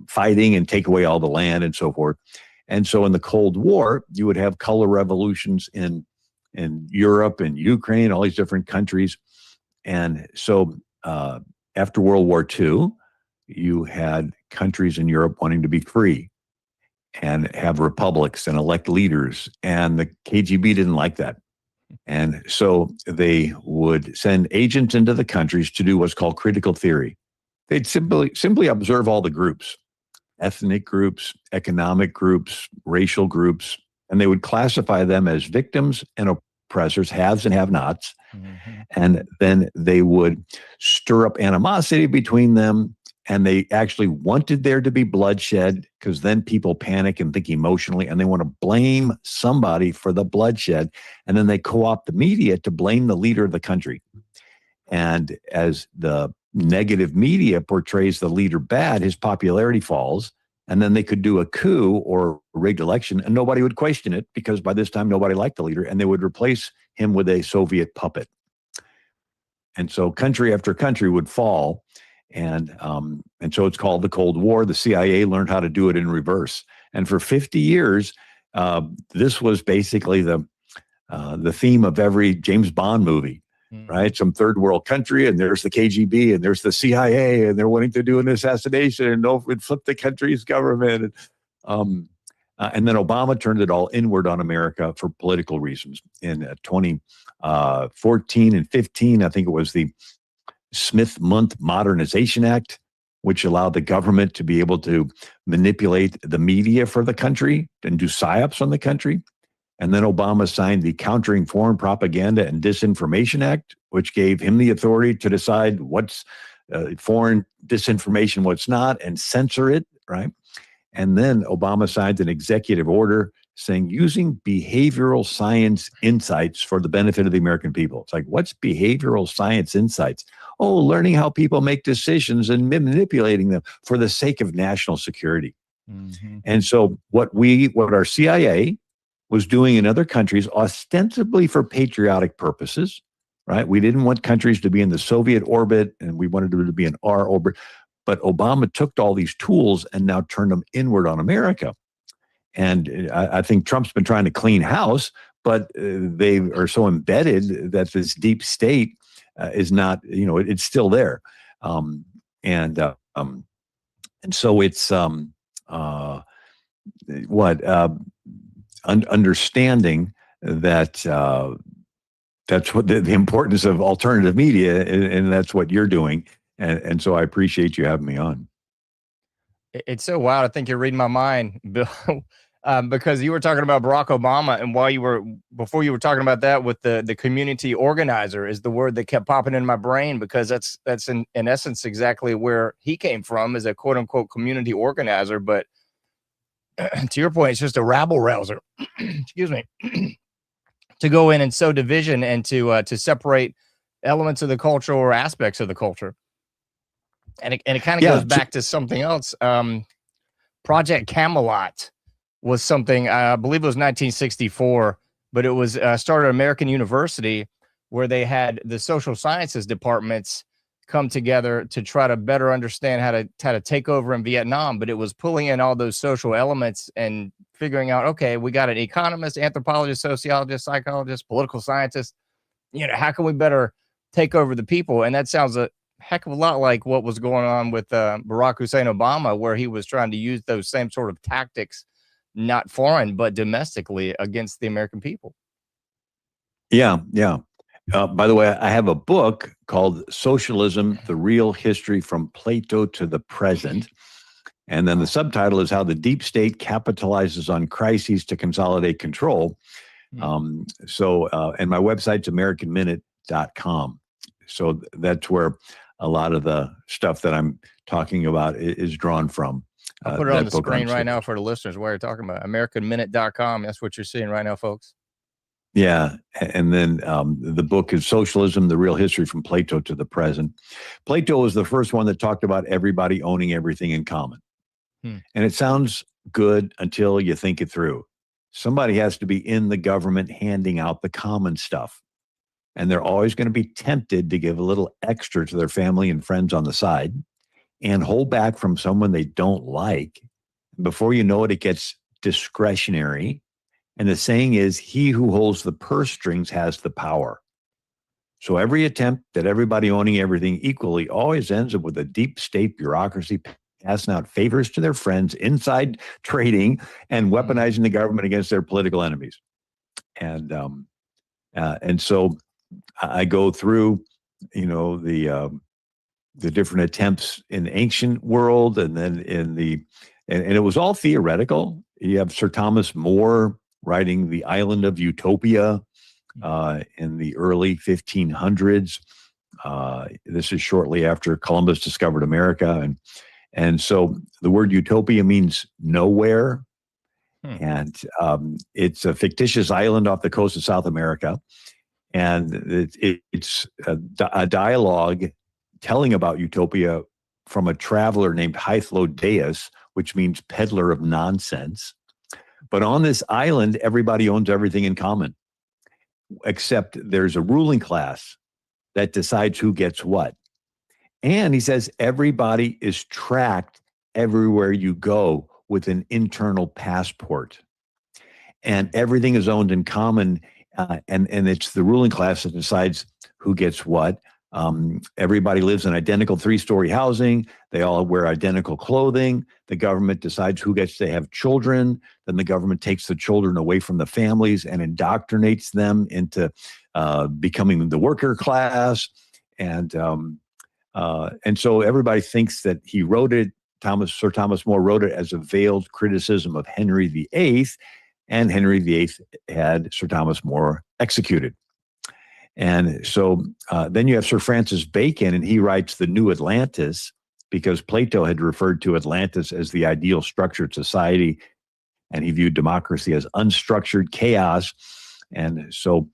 fighting and take away all the land and so forth. And so in the Cold War, you would have color revolutions in Europe and Ukraine, all these different countries. And so after World War II, you had countries in Europe wanting to be free and have republics and elect leaders. And the KGB didn't like that. And so they would send agents into the countries to do what's called critical theory. They'd simply observe all the groups, ethnic groups, economic groups, racial groups, and they would classify them as victims and oppressors, haves and have-nots. Mm-hmm. And then they would stir up animosity between them. And they actually wanted there to be bloodshed because then people panic and think emotionally and they want to blame somebody for the bloodshed. And then they co-opt the media to blame the leader of the country. And as the negative media portrays the leader bad, his popularity falls. And then they could do a coup or a rigged election and nobody would question it because by this time nobody liked the leader and they would replace him with a Soviet puppet. And so country after country would fall. And so it's called the Cold War. The CIA learned how to do it in reverse. And for 50 years, this was basically the theme of every James Bond movie, right? Some third world country, and there's the KGB, and there's the CIA, and they're wanting to do an assassination and flip the country's government. And then Obama turned it all inward on America for political reasons. In 2014 and 15, I think it was the Smith-Mundt Modernization Act, which allowed the government to be able to manipulate the media for the country and do psyops on the country. And then Obama signed the Countering Foreign Propaganda and Disinformation Act, which gave him the authority to decide what's foreign disinformation, what's not, and censor it, right? And then Obama signed an executive order saying using behavioral science insights for the benefit of the American people. It's like, what's behavioral science insights? Oh, learning how people make decisions and manipulating them for the sake of national security. Mm-hmm. And so what our CIA was doing in other countries, ostensibly for patriotic purposes, right? We didn't want countries to be in the Soviet orbit and we wanted them to be in our orbit. But Obama took all these tools and now turned them inward on America. And I think Trump's been trying to clean house, but they are so embedded that this deep state is not, it's still there. And so it's understanding that that's what the importance of alternative media, and that's what you're doing. And so I appreciate you having me on. It's so wild. I think you're reading my mind, Bill, because you were talking about Barack Obama, and before you were talking about that with the community organizer is the word that kept popping in my brain, because that's in essence exactly where he came from, as a quote unquote community organizer. But to your point, it's just a rabble rouser. Excuse me. To go in and sow division and to separate elements of the culture or aspects of the culture. And it kind of goes back to something else. Project Camelot was something, I believe it was 1964, but it was started at American University, where they had the social sciences departments come together to try to better understand how to take over in Vietnam, but it was pulling in all those social elements and figuring out, okay, we got an economist, anthropologist, sociologist, psychologist, political scientist. How can we better take over the people? And that sounds a heck of a lot like what was going on with Barack Hussein Obama, where he was trying to use those same sort of tactics, not foreign, but domestically against the American people. Yeah. By the way, I have a book called Socialism, The Real History from Plato to the Present. And then the subtitle is How the Deep State Capitalizes on Crises to Consolidate Control. And my website's AmericanMinute.com. So that's where a lot of the stuff that I'm talking about is drawn from. I'll put it on the screen right now for the listeners while you're talking about AmericanMinute.com. That's what you're seeing right now, folks. Yeah. And then the book is Socialism, The Real History from Plato to the Present. Plato was the first one that talked about everybody owning everything in common. And it sounds good until you think it through. Somebody has to be in the government handing out the common stuff. And they're always going to be tempted to give a little extra to their family and friends on the side and hold back from someone they don't like. Before you know it, it gets discretionary. And the saying is, he who holds the purse strings has the power. So every attempt at everybody owning everything equally always ends up with a deep state bureaucracy passing out favors to their friends, inside trading, and weaponizing the government against their political enemies. And so I go through, the different attempts in the ancient world, and then and it was all theoretical. You have Sir Thomas More writing The Island of Utopia in the early 1500s. This is shortly after Columbus discovered America. And so the word utopia means nowhere. And it's a fictitious island off the coast of South America. And it's a dialogue telling about utopia from a traveler named Hythlodaeus, which means peddler of nonsense. But on this island, everybody owns everything in common, except there's a ruling class that decides who gets what. And he says everybody is tracked everywhere you go with an internal passport. And everything is owned in common, and it's the ruling class that decides who gets what. Everybody lives in identical 3-story housing. They all wear identical clothing. The government decides who gets to have children. Then the government takes the children away from the families and indoctrinates them into becoming the worker class. And so everybody thinks that he wrote it. Sir Thomas More wrote it as a veiled criticism of Henry VIII, and Henry VIII had Sir Thomas More executed. And so then you have Sir Francis Bacon, and he writes The New Atlantis, because Plato had referred to Atlantis as the ideal structured society, and he viewed democracy as unstructured chaos. And so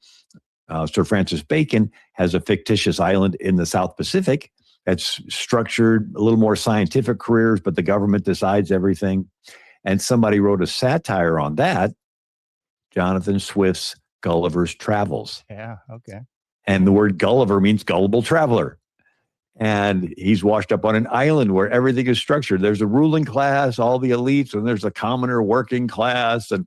Sir Francis Bacon has a fictitious island in the South Pacific that's structured a little more scientific careers, but the government decides everything. And somebody wrote a satire on that, Jonathan Swift's Gulliver's Travels. Yeah, okay. And the word Gulliver means gullible traveler. And he's washed up on an island where everything is structured. There's a ruling class, all the elites, and there's a commoner working class. And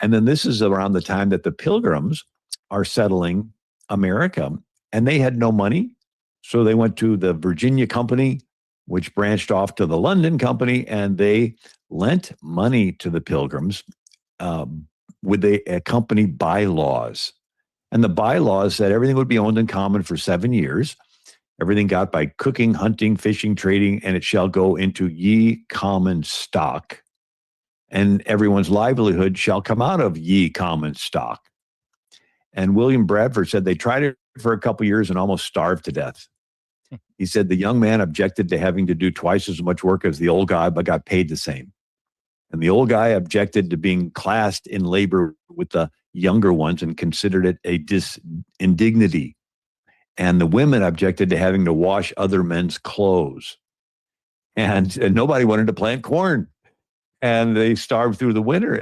then this is around the time that the Pilgrims are settling America, and they had no money. So they went to the Virginia Company, which branched off to the London Company, and they lent money to the Pilgrims with a company bylaws. And the bylaws said everything would be owned in common for 7 years. Everything got by cooking, hunting, fishing, trading, and it shall go into ye common stock. And everyone's livelihood shall come out of ye common stock. And William Bradford said they tried it for a couple of years and almost starved to death. He said the young man objected to having to do twice as much work as the old guy, but got paid the same. And the old guy objected to being classed in labor with the younger ones and considered it a indignity. And the women objected to having to wash other men's clothes. And nobody wanted to plant corn. And they starved through the winter.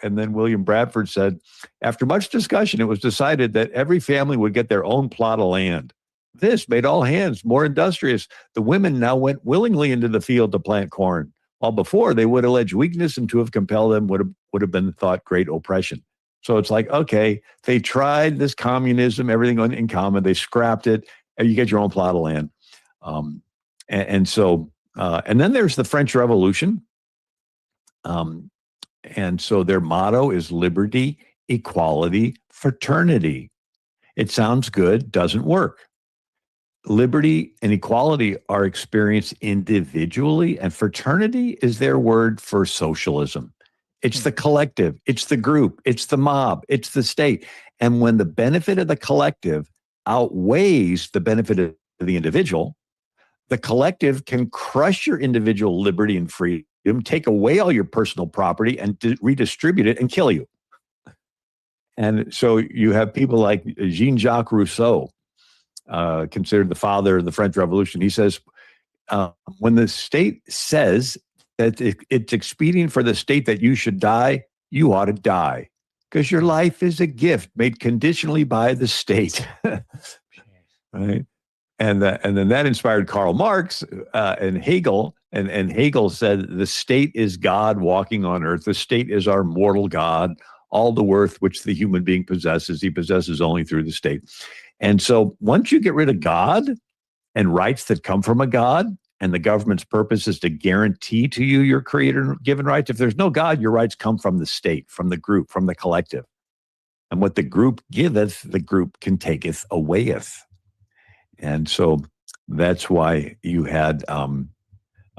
And then William Bradford said, after much discussion, it was decided that every family would get their own plot of land. This made all hands more industrious. The women now went willingly into the field to plant corn, while before they would allege weakness, and to have compelled them would have been thought great oppression. So it's like, okay, they tried this communism, everything in common. They scrapped it. And you get your own plot of land. And then there's the French Revolution. And so their motto is liberty, equality, fraternity. It sounds good, doesn't work. Liberty and equality are experienced individually, and fraternity is their word for socialism. It's the collective, it's the group, it's the mob, it's the state. And when the benefit of the collective outweighs the benefit of the individual, the collective can crush your individual liberty and freedom, take away all your personal property and redistribute it and kill you. And so you have people like Jean-Jacques Rousseau, considered the father of the French Revolution. He says, when the state says that it's expedient for the state that you should die, you ought to die, because your life is a gift made conditionally by the state. Right? And then that inspired Karl Marx and Hegel. And Hegel said, the state is God walking on earth. The state is our mortal God. All the worth which the human being possesses, he possesses only through the state. And so once you get rid of God and rights that come from a God, and the government's purpose is to guarantee to you your creator-given rights, if there's no God, your rights come from the state, from the group, from the collective. And what the group giveth, the group can taketh awayeth. And so that's why you had, John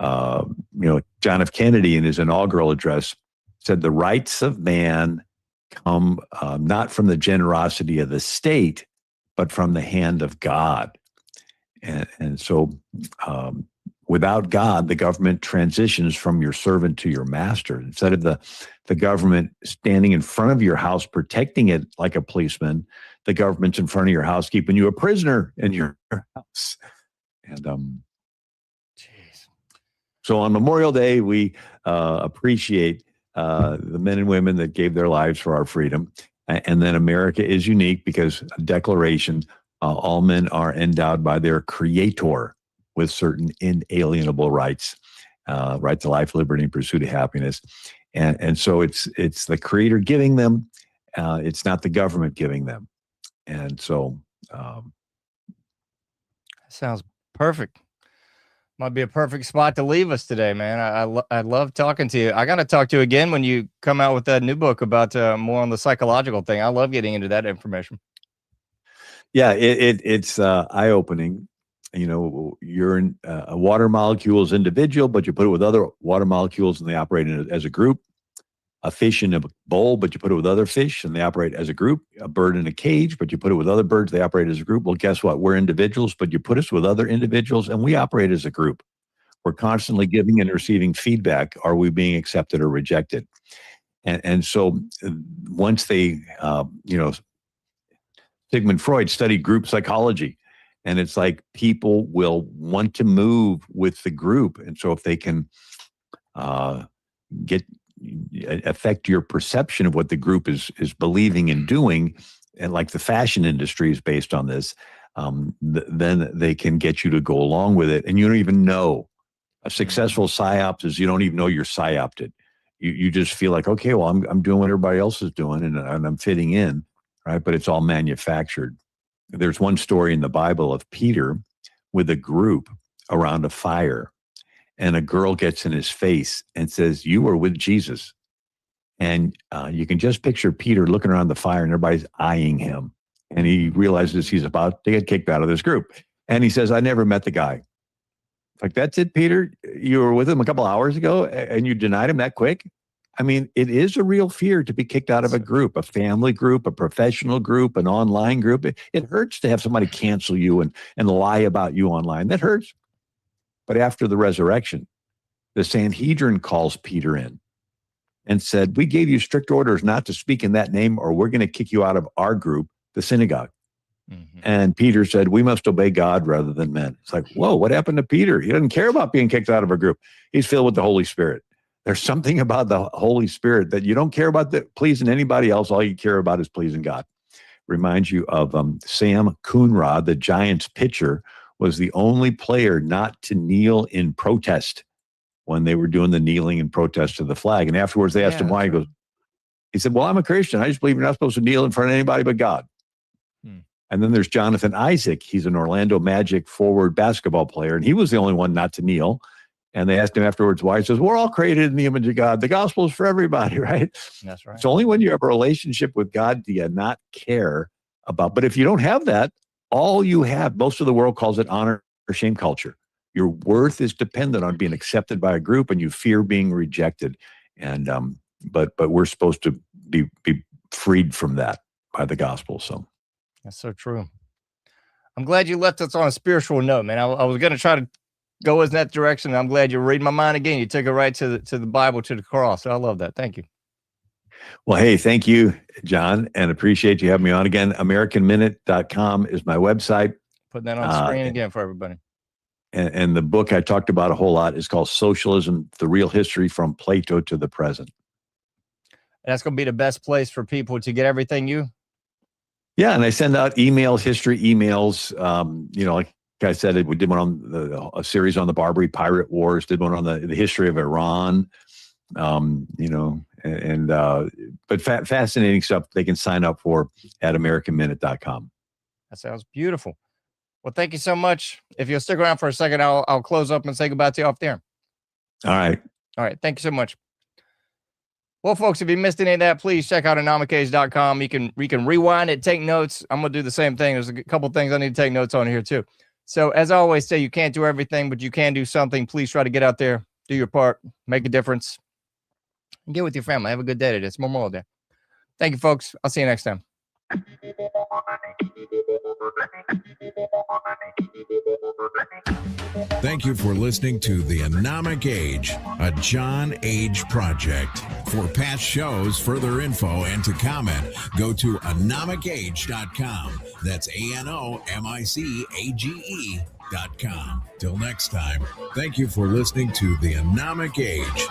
F. Kennedy in his inaugural address said the rights of man come not from the generosity of the state, but from the hand of God. And so without God, the government transitions from your servant to your master. Instead of the government standing in front of your house, protecting it like a policeman, the government's in front of your house, keeping you a prisoner in your house. And so on Memorial Day, we appreciate the men and women that gave their lives for our freedom. And then America is unique because a declaration, all men are endowed by their creator with certain inalienable rights, right to life, liberty, and pursuit of happiness. And so it's the creator giving them. It's not the government giving them. And so sounds perfect. Might be a perfect spot to leave us today, man. I love talking to you. I got to talk to you again when you come out with that new book about more on the psychological thing. I love getting into that information. Yeah, it's eye-opening. You know, you're in a water molecule is individual, but you put it with other water molecules and they operate as a group. A fish in a bowl, but you put it with other fish and they operate as a group. A bird in a cage, but you put it with other birds, they operate as a group. Well, guess what? We're individuals, but you put us with other individuals and we operate as a group. We're constantly giving and receiving feedback. Are we being accepted or rejected? And so once they, Sigmund Freud studied group psychology. And it's like people will want to move with the group. And so if they can affect your perception of what the group is believing and doing, and like the fashion industry is based on this, then they can get you to go along with it. And you don't even know. A successful psyops is you don't even know you're psyopted. You just feel like, okay, well, I'm doing what everybody else is doing and I'm fitting in, right? But it's all manufactured. There's one story in the Bible of Peter with a group around a fire, and a girl gets in his face and says, "You were with Jesus." And you can just picture Peter looking around the fire and everybody's eyeing him. And he realizes he's about to get kicked out of this group. And he says, "I never met the guy." Like, that's it, Peter? You were with him a couple hours ago and you denied him that quick? I mean, it is a real fear to be kicked out of a group, a family group, a professional group, an online group. It hurts to have somebody cancel you and lie about you online. That hurts. But after the resurrection, the Sanhedrin calls Peter in and said, "We gave you strict orders not to speak in that name or we're going to kick you out of our group, the synagogue." Mm-hmm. And Peter said, "We must obey God rather than men." It's like, whoa, what happened to Peter? He doesn't care about being kicked out of a group. He's filled with the Holy Spirit. There's something about the Holy Spirit that you don't care about pleasing anybody else. All you care about is pleasing God. reminds you of Sam Coonrod, the Giants pitcher, was the only player not to kneel in protest when they were doing the kneeling in protest to the flag. And afterwards, they asked him why. He said, well, I'm a Christian. I just believe you're not supposed to kneel in front of anybody but God. And then there's Jonathan Isaac. He's an Orlando Magic forward basketball player, and he was the only one not to kneel. And they asked him afterwards why. He says, we're all created in the image of God. The gospel is for everybody, right? That's right. It's only when you have a relationship with God do you not care about. But if you don't have that, all you have, most of the world calls it honor or shame culture. Your worth is dependent on being accepted by a group, and you fear being rejected. And but we're supposed to be freed from that by the gospel. So that's so true. I'm glad you left us on a spiritual note, man. I was going to try to go in that direction. I'm glad you're reading my mind again. You took it right to the Bible, to the cross. I love that. Thank you. Well, hey, thank you, John, and appreciate you having me on again. AmericanMinute.com is my website. Putting that on the screen again for everybody. And the book I talked about a whole lot is called Socialism, The Real History from Plato to the Present. That's going to be the best place for people to get everything you. Yeah, and I send out emails, history emails. Like I said, we did one on a series on the Barbary Pirate Wars, did one on the history of Iran, but fascinating stuff they can sign up for at AmericanMinute.com. That sounds beautiful. Well, thank you so much. If you'll stick around for a second, I'll close up and say goodbye to you off there. All right. All right. Thank you so much. Well, folks, if you missed any of that, please check out anomicage.com. You can rewind it, take notes. I'm going to do the same thing. There's a couple things I need to take notes on here too. So as I always say, you can't do everything, but you can do something. Please try to get out there, do your part, make a difference, and get with your family. Have a good day today. It's Memorial Day. Thank you, folks. I'll see you next time. Thank you for listening to The Anomic Age, a John Age project. For past shows, further info, and to comment, go to anomicage.com. That's ANOMICAGE.com. Till next time, thank you for listening to The Anomic Age.